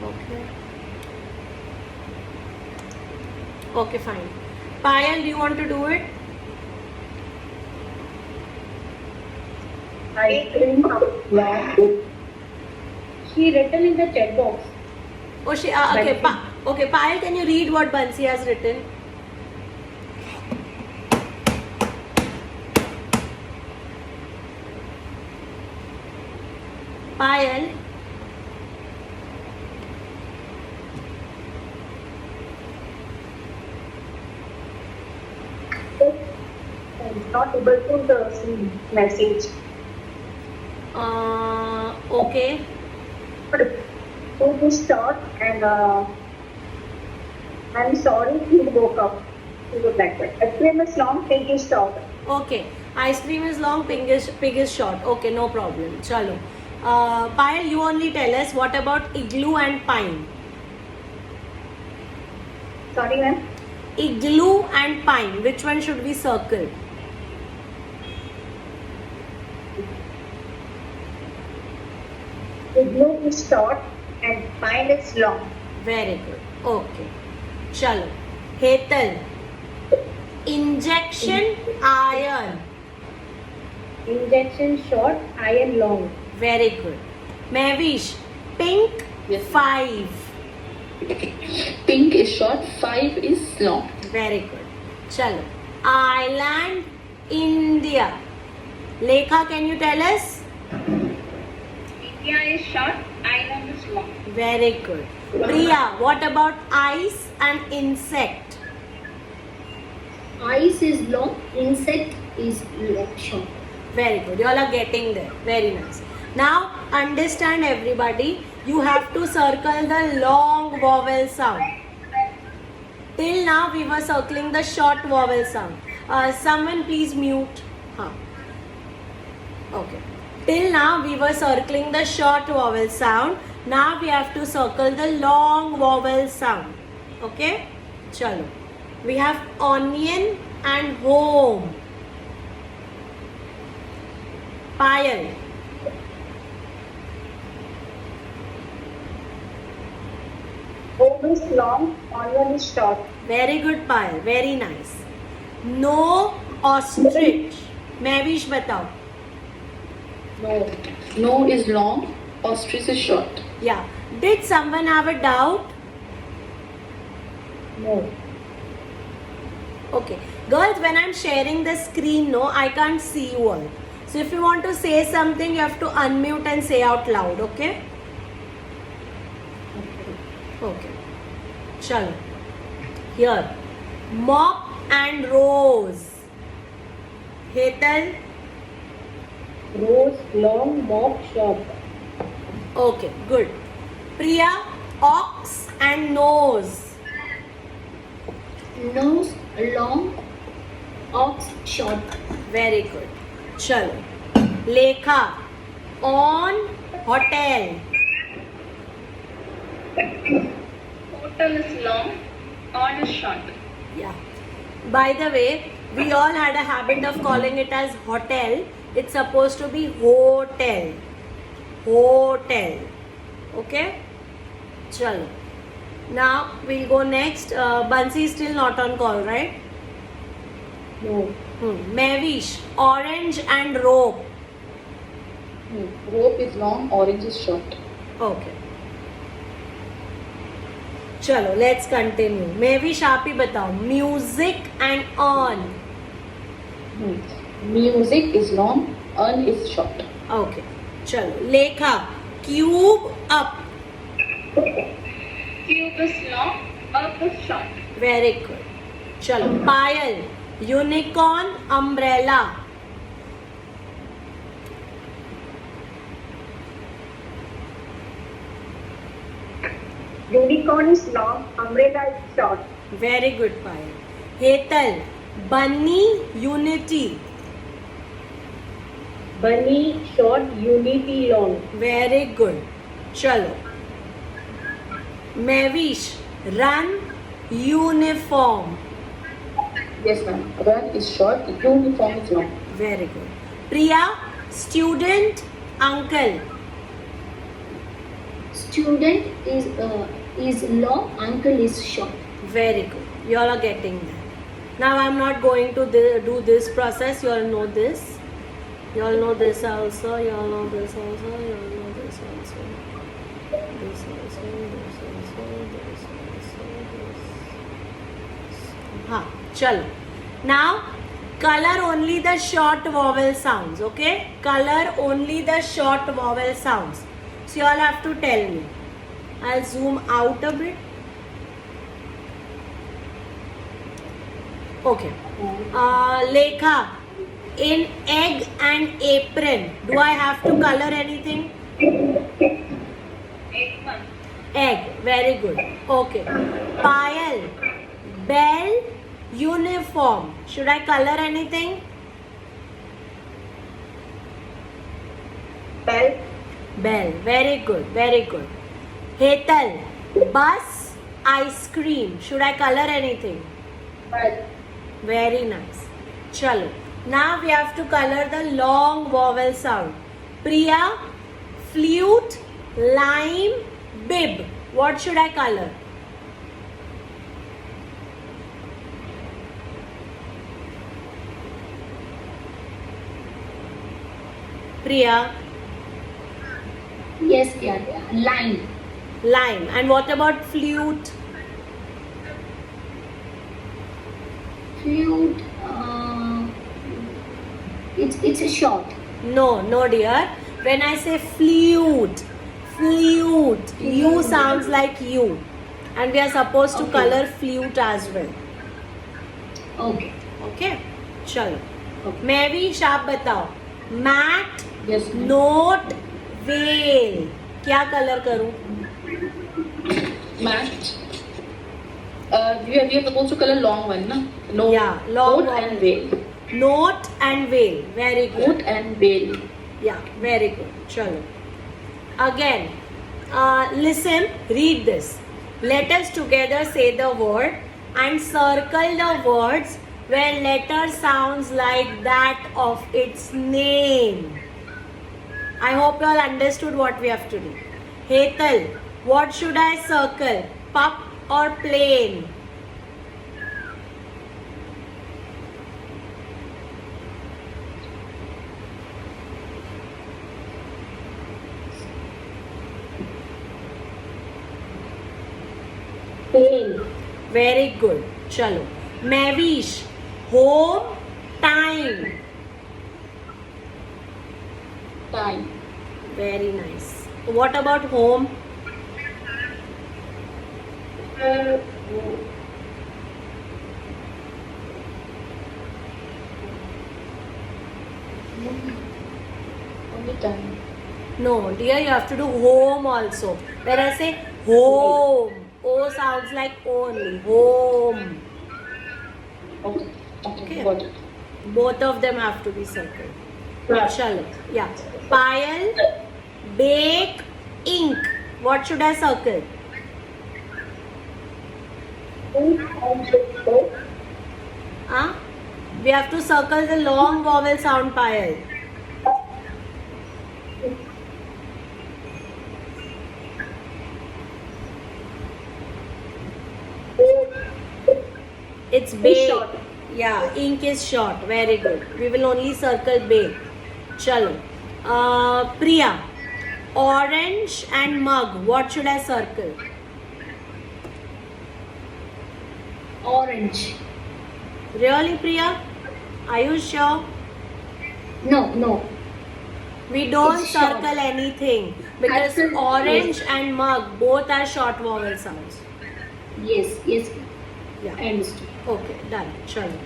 Okay. Okay, fine. Payal, do you want to do it? Ice cream, long. She written in the chat box. Oh, she, okay, okay, Payal, can you read what Bansi has written? Payal. I'm not able to see message. Okay. So this short and I'm sorry he woke up. He was like that. Ice cream is long, pig is short. Okay. Ice cream is long, pig is short. Okay, no problem. Chalo. Payal, you only tell us what about igloo and pine? Sorry, ma'am. Igloo and pine. Which one should we circle? Igloo is short and pine is long. Very good. Okay. Chalo. Hetal. Injection, iron. Injection short, iron long. Very good. Mavish. Pink, Yes. 5. Pink is short, 5 is long. Very good. Chalo. Island, India. Lekha, can you tell us? India is short, island is long. Very good. Priya, what about ice and insect? Ice is long, insect is short. Very good. You all are getting there. Very nice. Now, understand everybody, you have to circle the long vowel sound. Till now, we were circling the short vowel sound. Someone please mute. Huh. Okay. Till now, we were circling the short vowel sound. Now, we have to circle the long vowel sound. Okay? Chalo. We have onion and home. Payal. Home is long, onion is short. Very good, Payal. Very nice. No ostrich. Mehvish बताओ. No. No is long, ostrich is short. Yeah. Did someone have a doubt? No. Okay. Girls, when I'm sharing the screen, no, I can't see you all. So if you want to say something, you have to unmute and say out loud, okay? Okay. Chalo. Here. Mop and rose. Hetal. Rose long, mop short. Okay, good. Priya, ox and nose. Nose long, ox short. Very good. Chalo. Lekha, on hotel. Hotel is long, on is short. Yeah. By the way, we all had a habit of calling it as hotel. It's supposed to be hotel. Hotel. Okay? Chalo. Now we'll go next. Bansi is still not on call, right? No. Mehvish, orange and rope. Rope is long, orange is short. Okay. Chalo, let's continue. Mehvish, आप ही बताओ. Music and on. Music is long, urn is short. Okay. Chalo. Lekha, cube up. Cube is long, up is short. Very good. Chalo. Payal, unicorn umbrella. Unicorn is long, umbrella is short. Very good, Payal. Hetal, bunny unity. Bunny short, unity long. Very good. Chalo. Mehvish, run uniform. Yes, ma'am. Run is short, uniform is long. Very good. Priya, student uncle. Student is long, uncle is short. Very good. You all are getting that. Now I'm not going to do this process. You all know this. You all know this also. You all know this also. You all know this also. This also. This also. This also. This. Ha. Chalo. Now color only the short vowel sounds. Okay. Color only the short vowel sounds. So you all have to tell me. I'll zoom out a bit. Okay. Lekha, in egg and apron, do I have to color anything? Egg. Egg. Very good. Okay. Payal, bell, uniform. Should I color anything? Bell. Bell. Very good. Very good. Hetal, bus, ice cream. Should I color anything? Bell. Very nice. Chalo. Now we have to color the long vowel sound. Priya, flute, lime, bib. What should I color? Priya, Yes, yeah. Line. lime. And what about flute? Flute. It's a short. No, no dear. When I say flute, U sounds like you. And we are supposed to Okay. color flute as well. Okay. Okay? Chalo. Okay. मैं भी शाप बताओ. Mat, Yes, ma'am. note, veil. क्या colour करूं? Mat. We are supposed to color long one, na? No. Yeah, long Note one. and veil. Note and veil. Very good. Note and veil. Yeah, very good. Chalo. Again, listen, read this. Let us together say the word and circle the words where letter sounds like that of its name. I hope you all understood what we have to do. Hetal, what should I circle? Pup or plane? Very good. Chalo. Mavish. Home time. Time. Very nice. What about home? Only time. No, dear, you have to do home also. When I say home, O sounds like only. Home. Okay. Okay. Okay. Got it. Both of them have to be circled. Right. Chalo. Yeah. Pile, bake, ink. What should I circle? Huh? We have to circle the long vowel sound pile. It's bake. Yeah, ink is short. Very good. We will only circle bake. Chalo. Priya. Orange and mug. What should I circle? Orange. Really, Priya? Are you sure? No. We don't It's short. circle anything because Absolutely. orange and mug both are short vowel sounds. Yes. Yeah. I understood. Okay, done. Chalo.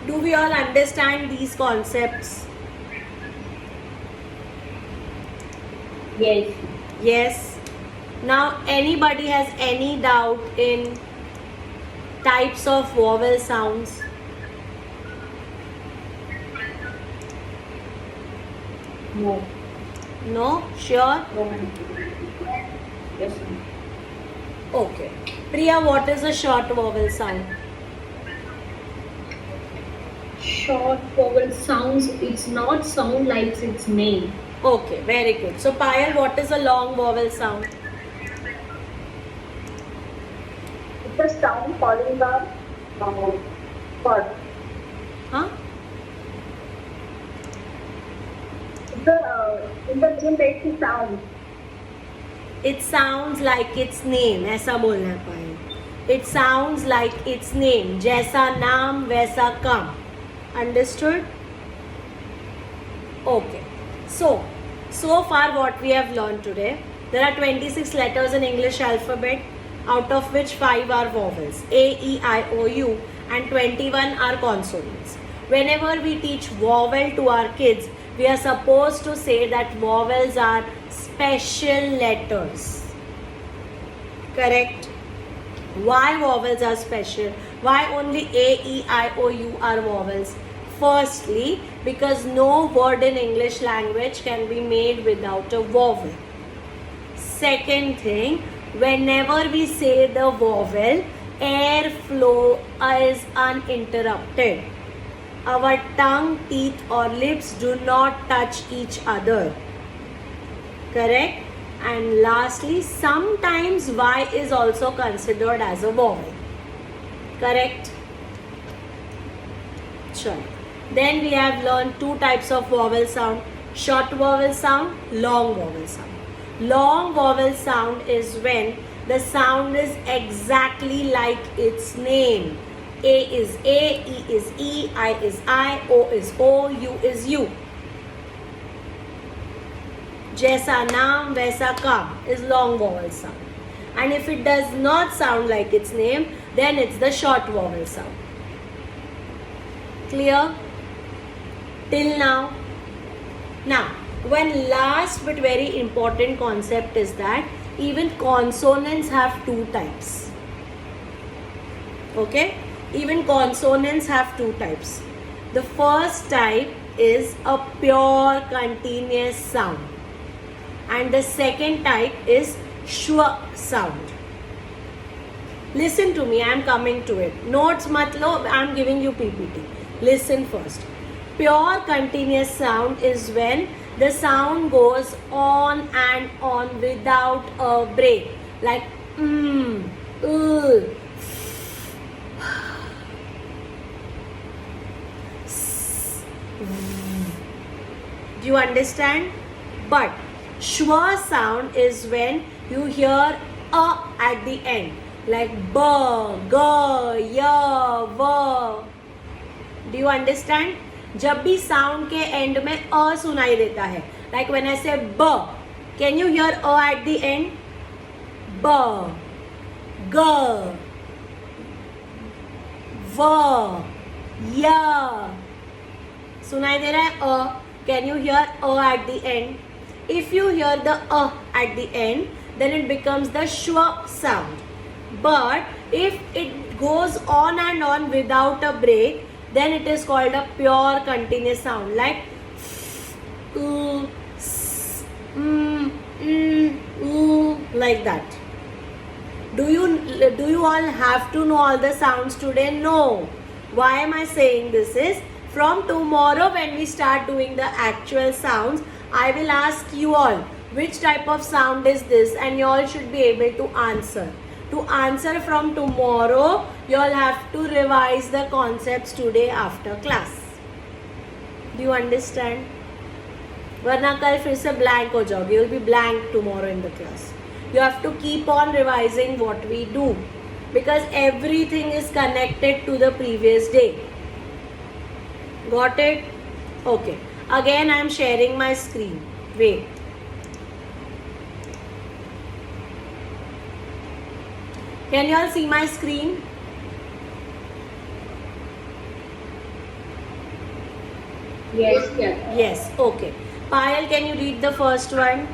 Do we all understand these concepts? Yes. Yes. Now, anybody has any doubt in types of vowel sounds? No. No? Sure? Yes, ma'am. Okay. Priya, what is a short vowel sound? Short vowel sounds. It's not sound like its name. Okay, very good. So, Payal, what is a long vowel sound? It's a sound following the word. Huh? It's a intergenerating sound. It sounds like its name. ऐसा बोलना है पायल. It sounds like its name. जैसा नाम वैसा काम. Understood? Okay. So far what we have learned today, there are 26 letters in English alphabet, out of which 5 are vowels, A, E, I, O, U, and 21 are consonants. Whenever we teach vowel to our kids, we are supposed to say that vowels are special letters. Correct? Why vowels are special? Why only A, E, I, O, U are vowels? Firstly, because no word in English language can be made without a vowel. Second thing, whenever we say the vowel, airflow is uninterrupted. Our tongue, teeth or lips do not touch each other. Correct? And lastly, sometimes Y is also considered as a vowel. Correct? Sure. Then we have learned 2 types of vowel sound. Short vowel sound, long vowel sound. Long vowel sound is when the sound is exactly like its name. A is A, E is E, I is I, O is O, U is U. Jaisa naam वैसा काम is long vowel sound. And if it does not sound like its name, then it's the short vowel sound. Clear? Till now? Now, one last but very important concept is that even consonants have 2 types. Okay? Even consonants have 2 types. The first type is a pure continuous sound. And the second type is shwa sound. Listen to me, I am coming to it. Notes matlo, I am giving you PPT. Listen first. Pure continuous sound is when the sound goes on and on without a break. Like do you understand? But Shwa sound is when you hear a at the end, like b, g, ya, v. Do you understand? जब भी sound के end में a सुनाई देता है, like when I say b, can you hear a at the end? B, g, v, ya. सुनाई दे रहा है a. Can you hear a at the end? If you hear the a at the end, then it becomes the shwa sound. But if it goes on and on without a break, then it is called a pure continuous sound, like like that. Do you all have to know all the sounds today? No. Why am I saying this is, from tomorrow when we start doing the actual sounds, I will ask you all which type of sound is this, and you all should be able to answer. To answer from tomorrow, you all have to revise the concepts today after class. Do you understand? वरना कल फिर से blank हो जाओगे. You will be blank tomorrow in the class. You have to keep on revising what we do, because everything is connected to the previous day. Got it? Okay. Again, I am sharing my screen. Wait. Can you all see my screen? Yes, yeah. Yes. Okay. Payal, can you read the first one?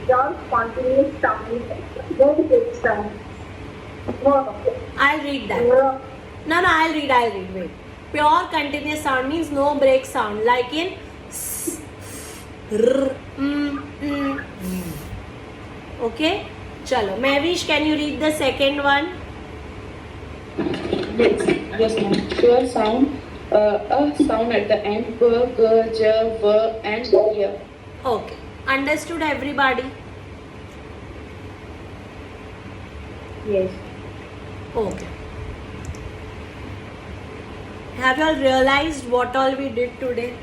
Pure continuous sound, no break sound. I'll read that. No, I'll read. Wait. Pure continuous sound means no break sound, like in s, r, Okay? Chalo. Mavish, can you read the second one? Yes, ma'am. Pure sound, a sound at the end, b, g, j, v, and y. Okay. Understood, everybody? Yes. Okay. Have you all realized what all we did today?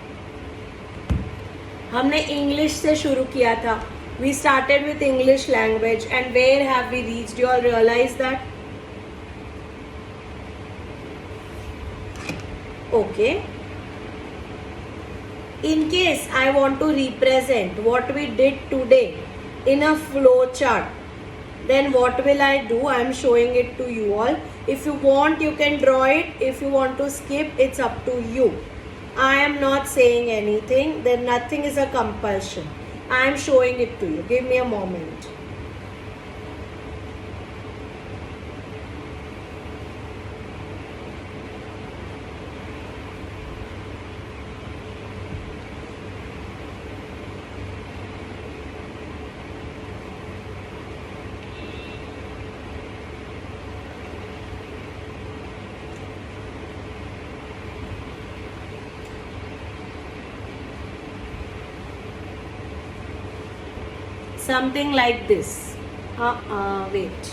हमने English से शुरू किया था. We started with English language, and where have we reached? You all realize that? Okay. In case I want to represent what we did today in a flow chart, then what will I do? I am showing it to you all. If you want, you can draw it. If you want to skip, it's up to you. I am not saying anything. Then nothing is a compulsion. I am showing it to you. Give me a moment. Something like this. Wait.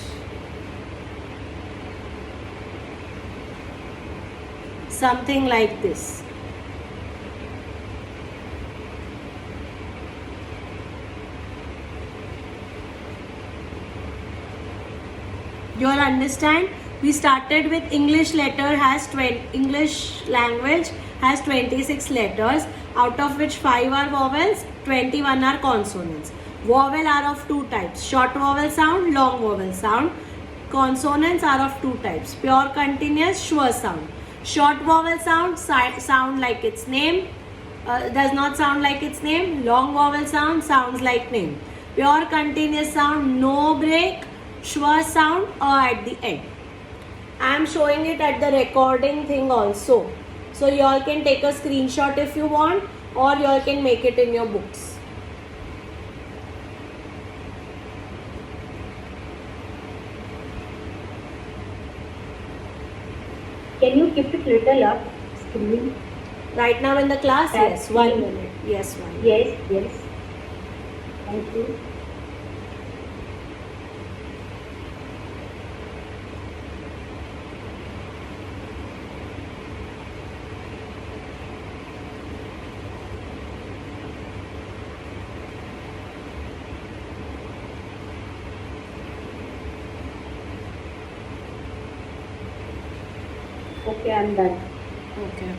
Something like this. You all understand? We started with English letter has English language has 26 letters, out of which 5 are vowels, 21 are consonants. Vowel are of two types, short vowel sound, long vowel sound. Consonants are of two types, pure continuous, shwa sound. Short vowel sound sound like its name, does not sound like its name. Long vowel sound sounds like name. Pure continuous sound, no break, shwa sound at the end. I am showing it at the recording thing also. So you all can take a screenshot if you want, or you all can make it in your books. Can you keep it little up screen? Right now in the class? That's Yes, 1 me. minute. Yes, 1 minute. Yes. Thank you. Okay, I'm done. Okay.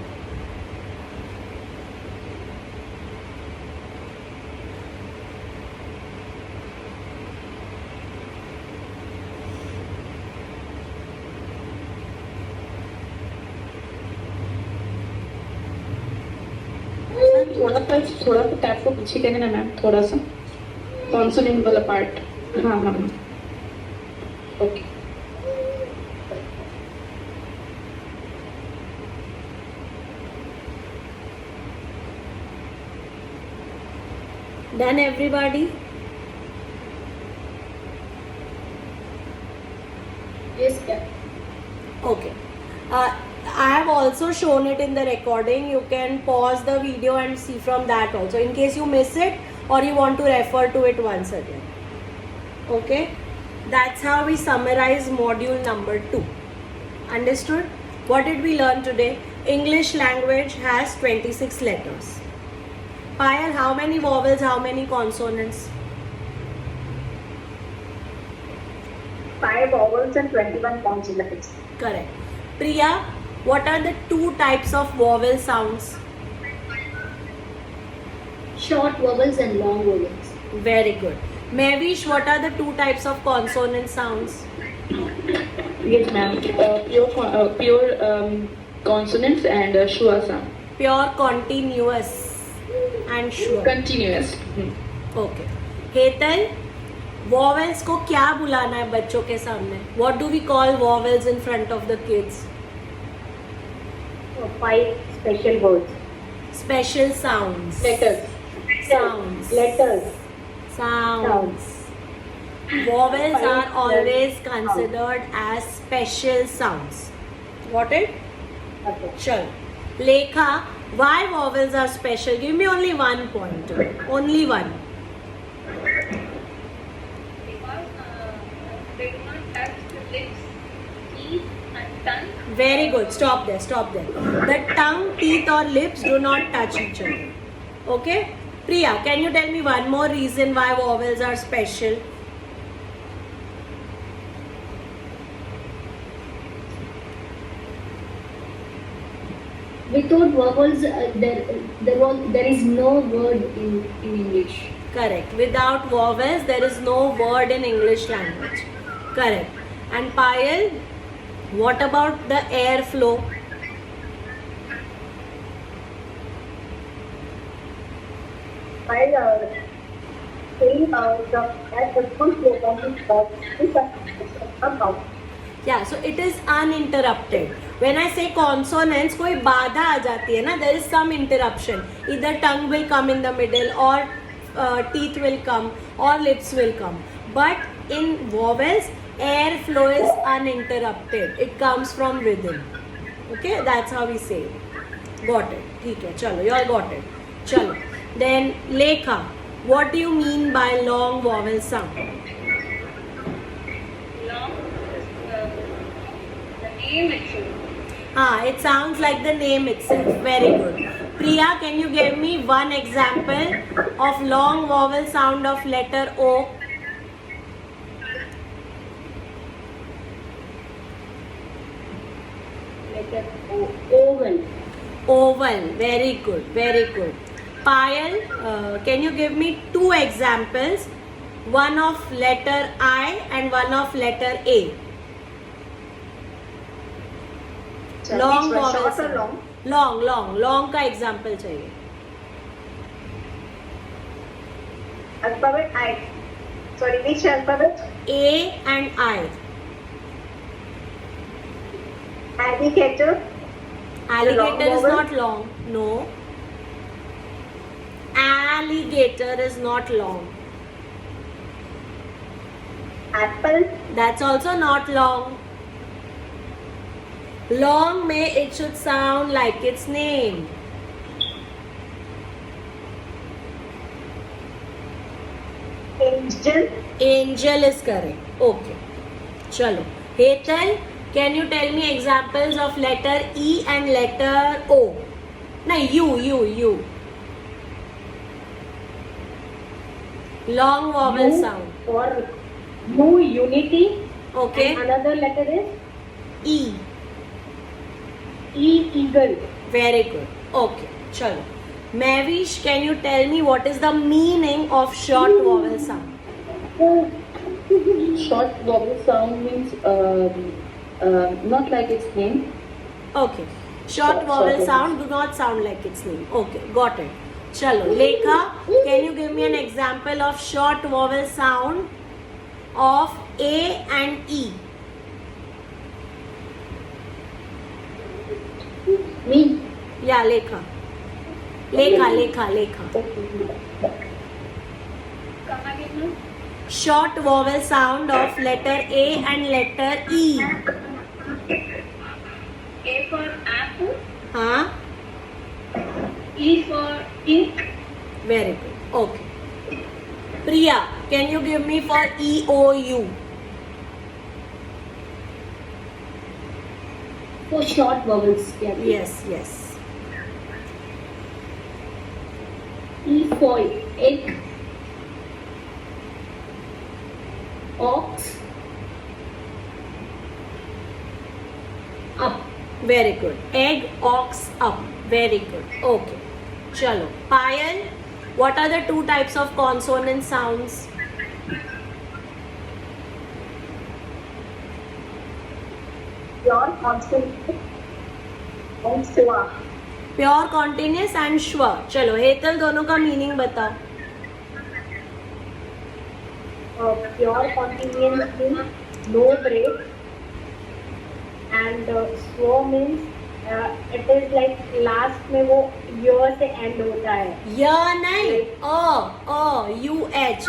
थोड़ा सा tap को पीछे करें ना ma'am, थोड़ा सा consonant वाला part. हाँ हाँ okay. Done, everybody? Yes, yeah. Okay. I have also shown it in the recording. You can pause the video and see from that also, in case you miss it or you want to refer to it once again. Okay? That's how we summarize module number 2. Understood? What did we learn today? English language has 26 letters. Payal, how many vowels, how many consonants? 5 vowels and 21 consonants. Correct. Priya, what are the 2 types of vowel sounds? Short vowels and long vowels. Very good. Mavish, what are the 2 types of consonant sounds? Yes ma'am. Pure consonants and shua sound. Pure, continuous and sure. Continuous. Okay. Hetal, vowels को क्या बुलाना है बच्चों के सामने? What do we call vowels in front of the kids? So 5 special words. Special sounds. Letters. Sounds. Letters. Sounds. Vowels are always considered as special sounds. Got it? Okay. Chal. Lekha, why vowels are special? Give me only 1 point. Only one. Because they do not touch the lips, teeth, and tongue. Very good. Stop there. Stop there. The tongue, teeth or lips do not touch each other. Okay? Priya, can you tell me one more reason why vowels are special? Without vowels, there is no word in English. Correct. Without vowels, there is no word in English language. Correct. And Payal, what about the airflow? While saying the full flow of Yeah, so it is uninterrupted. When I say consonants, कोई बाधा आ जाती है ना, there is some interruption. Either tongue will come in the middle or teeth will come or lips will come. But in vowels, airflow is uninterrupted. It comes from within. Okay, that's how we say it. Got it. ठीक है, चलो, you all got it. चलो. Then Lekha, what do you mean by long vowel sound? Long is the name itself. It sounds like the name itself. Very good. Priya, can you give me one example of long vowel sound of letter O? Letter O. Oval. Oval. Very good. Very good. Payal, can you give me 2 examples? One of letter I and one of letter A. Long vowel short or sound. long? long का example चाहिए. Alphabet I. Sorry, which alphabet? A and I. Alligator. Alligator is vowel? not long. No. Alligator is not long. Apple. That's also not long. Long may it should sound like its name. Angel. Angel is correct. Okay. Chalo. Hetal, can you tell me examples of letter E and letter O? No, U. Long vowel U sound. for U, unity. Okay. And another letter is E. E eagle. Very good. Okay, chalo. Mavish, can you tell me what is the meaning of short vowel sound? Short vowel sound means not like its name. Okay. Short vowel sound do not sound like its name. Okay, got it. Chalo. Lekha, can you give me an example of short vowel sound of A and E? Me. Yeah, Lekha. Lekha. Come again, ma'am. Short vowel sound of letter A and letter E. A for apple, Huh? E for ink, Very good. Okay. Priya, can you give me for EOU? For short vowels, yeah. Yes. E for egg, ox, up. Very good. Egg, ox, up. Very good. Okay. Chalo. Payal, what are the two types of consonant sounds? Pure consonant and swa. Pure continuous and shwa. चलो हेतल दोनों का meaning बताओ. Pure continuous means no break, and slow means it is like last में वो year से end होता है. य नहीं. UH.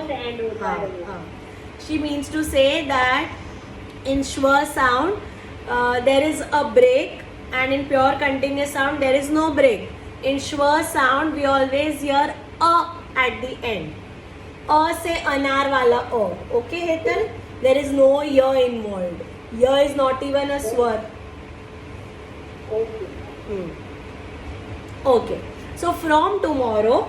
से end होता है वो. She means to say that in shwa sound there is a break, and in pure continuous sound there is no break. In shwa sound we always hear a at the end. Se anar wala o. Okay, Hetal? There is no ya involved. Ya is not even a swar. Okay. So from tomorrow,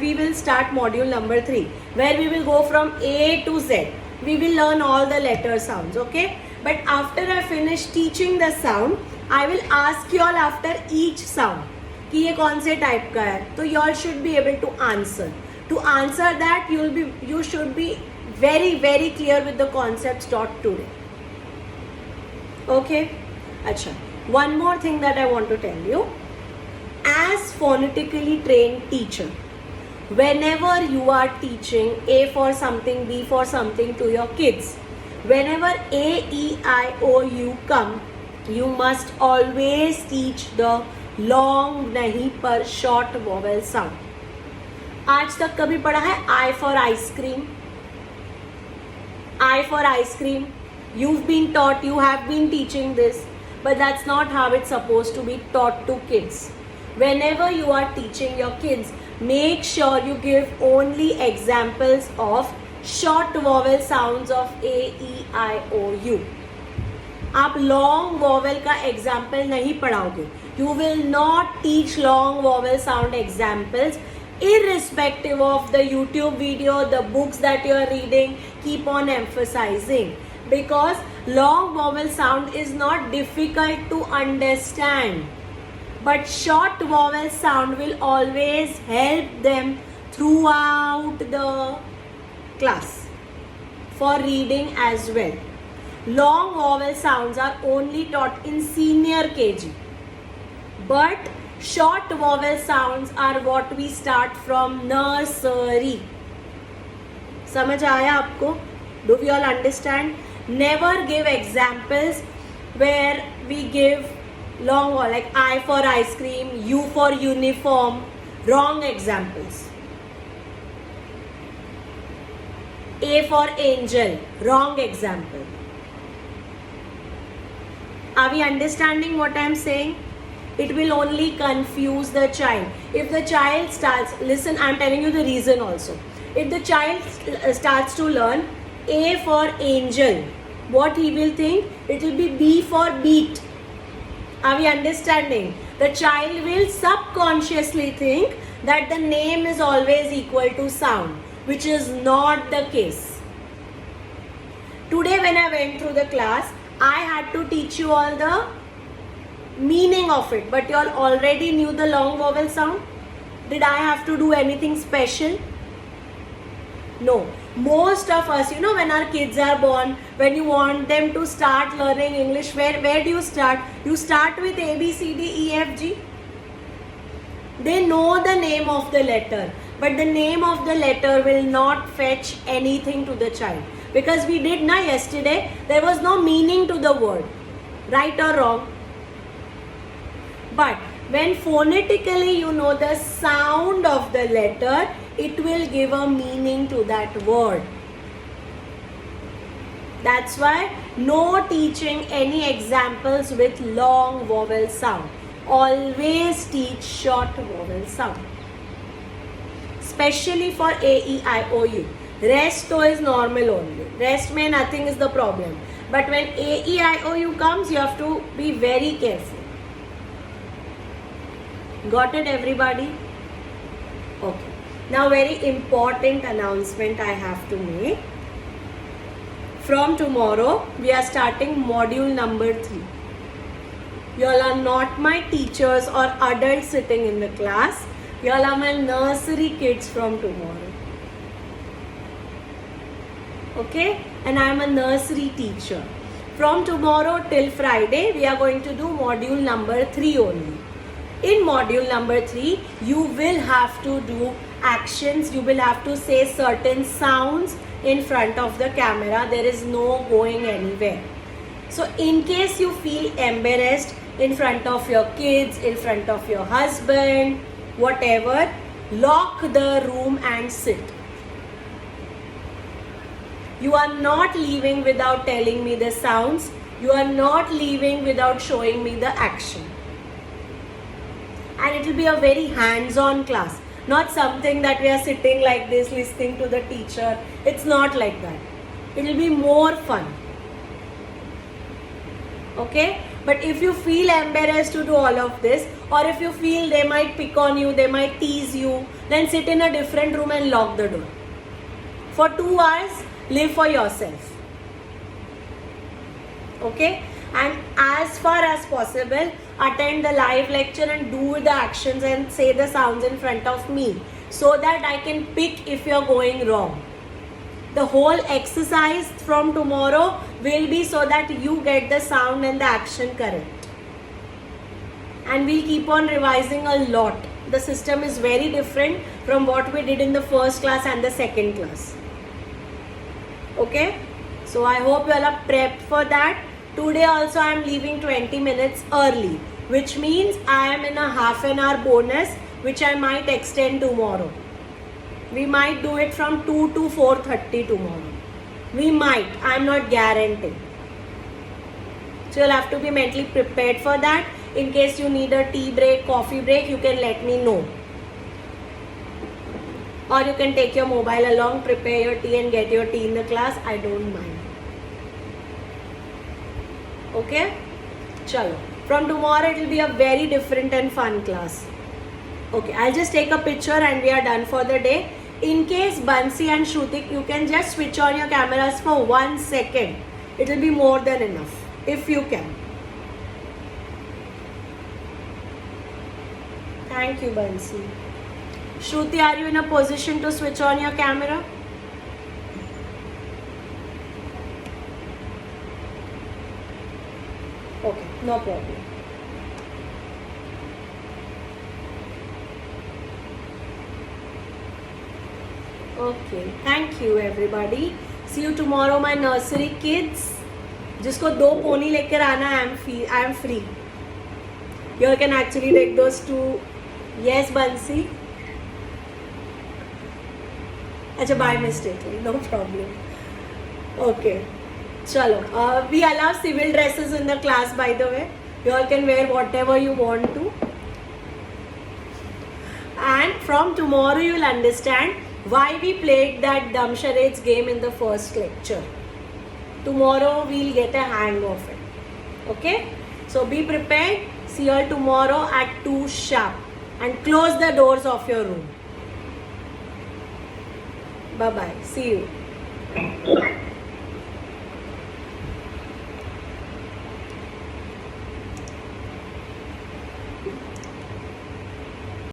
we will start module number 3, where we will go from A to Z. We will learn all the letter sounds, okay? But after I finish teaching the sound, I will ask you all after each sound कि ये कौन से type का है. तो you all should be able to answer. To answer that, you should be very, very clear with the concepts taught today. Okay? Acha. One more thing that I want to tell you. As phonetically trained teacher, whenever you are teaching A for something, B for something to your kids, whenever A, E, I, O, U come, you must always teach the long nahi par short vowel sound. आज तक कभी पढ़ा है I for ice cream? I for ice cream. You've been taught, you have been teaching this, but that's not how it's supposed to be taught to kids. Whenever you are teaching your kids, make sure you give only examples of short vowel sounds of A, E, I, O, U. आप long vowel का example नहीं पढ़ाओगे. You will not teach long vowel sound examples, irrespective of the YouTube video, the books that you are reading. Keep on emphasizing, because long vowel sound is not difficult to understand, but short vowel sound will always help them throughout the class for reading as well. Long vowel sounds are only taught in senior KG, but short vowel sounds are what we start from nursery. समझ आया आपको? Do we all understand? Never give examples where we give long vowel like I for ice cream, U for uniform. Wrong examples. A for angel. Wrong example. Are we understanding what I am saying? It will only confuse the child. If the child starts, listen, I am telling you the reason also. If the child starts to learn A for angel, what he will think? It will be B for beat. Are we understanding? The child will subconsciously think that the name is always equal to sound, which is not the case. Today when I went through the class, I had to teach you all the meaning of it, but you all already knew the long vowel sound. Did I have to do anything special? No. Most of us, you know, when our kids are born, when you want them to start learning English, where do you start? You start with A, B, C, D, E, F, G. They know the name of the letter, but the name of the letter will not fetch anything to the child. Because we did na yesterday, there was no meaning to the word. Right or wrong? But when phonetically you know the sound of the letter, it will give a meaning to that word. That's why no teaching any examples with long vowel sound. Always teach short vowel sound. Especially for A, E, I, O, U. Rest though is normal only. Rest may nothing is the problem. But when A, E, I, O, U comes, you have to be very careful. Got it, everybody? Okay. Now, very important announcement I have to make. From tomorrow, we are starting module number 3. You all are not my teachers or adults sitting in the class. You all are my nursery kids from tomorrow. Okay? And I am a nursery teacher. From tomorrow till Friday, we are going to do module number 3 only. In module number 3, you will have to do actions. You will have to say certain sounds in front of the camera. There is no going anywhere. So in case you feel embarrassed in front of your kids, in front of your husband, whatever, lock the room and sit. You are not leaving without telling me the sounds. You are not leaving without showing me the action. And it will be a very hands-on class. Not something that we are sitting like this listening to the teacher. It's not like that. It will be more fun. Okay? But if you feel embarrassed to do all of this, or if you feel they might pick on you, they might tease you, then sit in a different room and lock the door. For 2 hours, live for yourself. Okay? And as far as possible, attend the live lecture and do the actions and say the sounds in front of me, so that I can pick if you're going wrong. The whole exercise from tomorrow will be so that you get the sound and the action correct. And we'll keep on revising a lot. The system is very different from what we did in the first class and the second class. Okay? So I hope you all are prepped for that. Today also I am leaving 20 minutes early, which means I am in a half an hour bonus, which I might extend tomorrow. We might do it from 2 to 4:30 tomorrow. We might. I am not guaranteeing. So you'll have to be mentally prepared for that. In case you need a tea break, coffee break, you can let me know. Or you can take your mobile along, prepare your tea and get your tea in the class. I don't mind. Okay? Chalo. From tomorrow it will be a very different and fun class. Okay, I'll just take a picture and we are done for the day. In case Bansi and Shrutik, you can just switch on your cameras for 1 second. It will be more than enough, if you can. Thank you, Bansi. Shruti, are you in a position to switch on your camera? Okay, no problem. Okay, thank you everybody. See you tomorrow, my nursery kids. जिसको 2 pony लेकर आना, I am free. You can actually take those 2. Yes, Bansi. अच्छा, by mistakenly, no problem. Okay. Chalo. We allow civil dresses in the class, by the way. You all can wear whatever you want to. And from tomorrow you will understand why we played that dumb charades game in the first lecture. Tomorrow we'll get a hang of it. Okay? So be prepared. See you all tomorrow at 2 sharp. And close the doors of your room. Bye-bye. See you.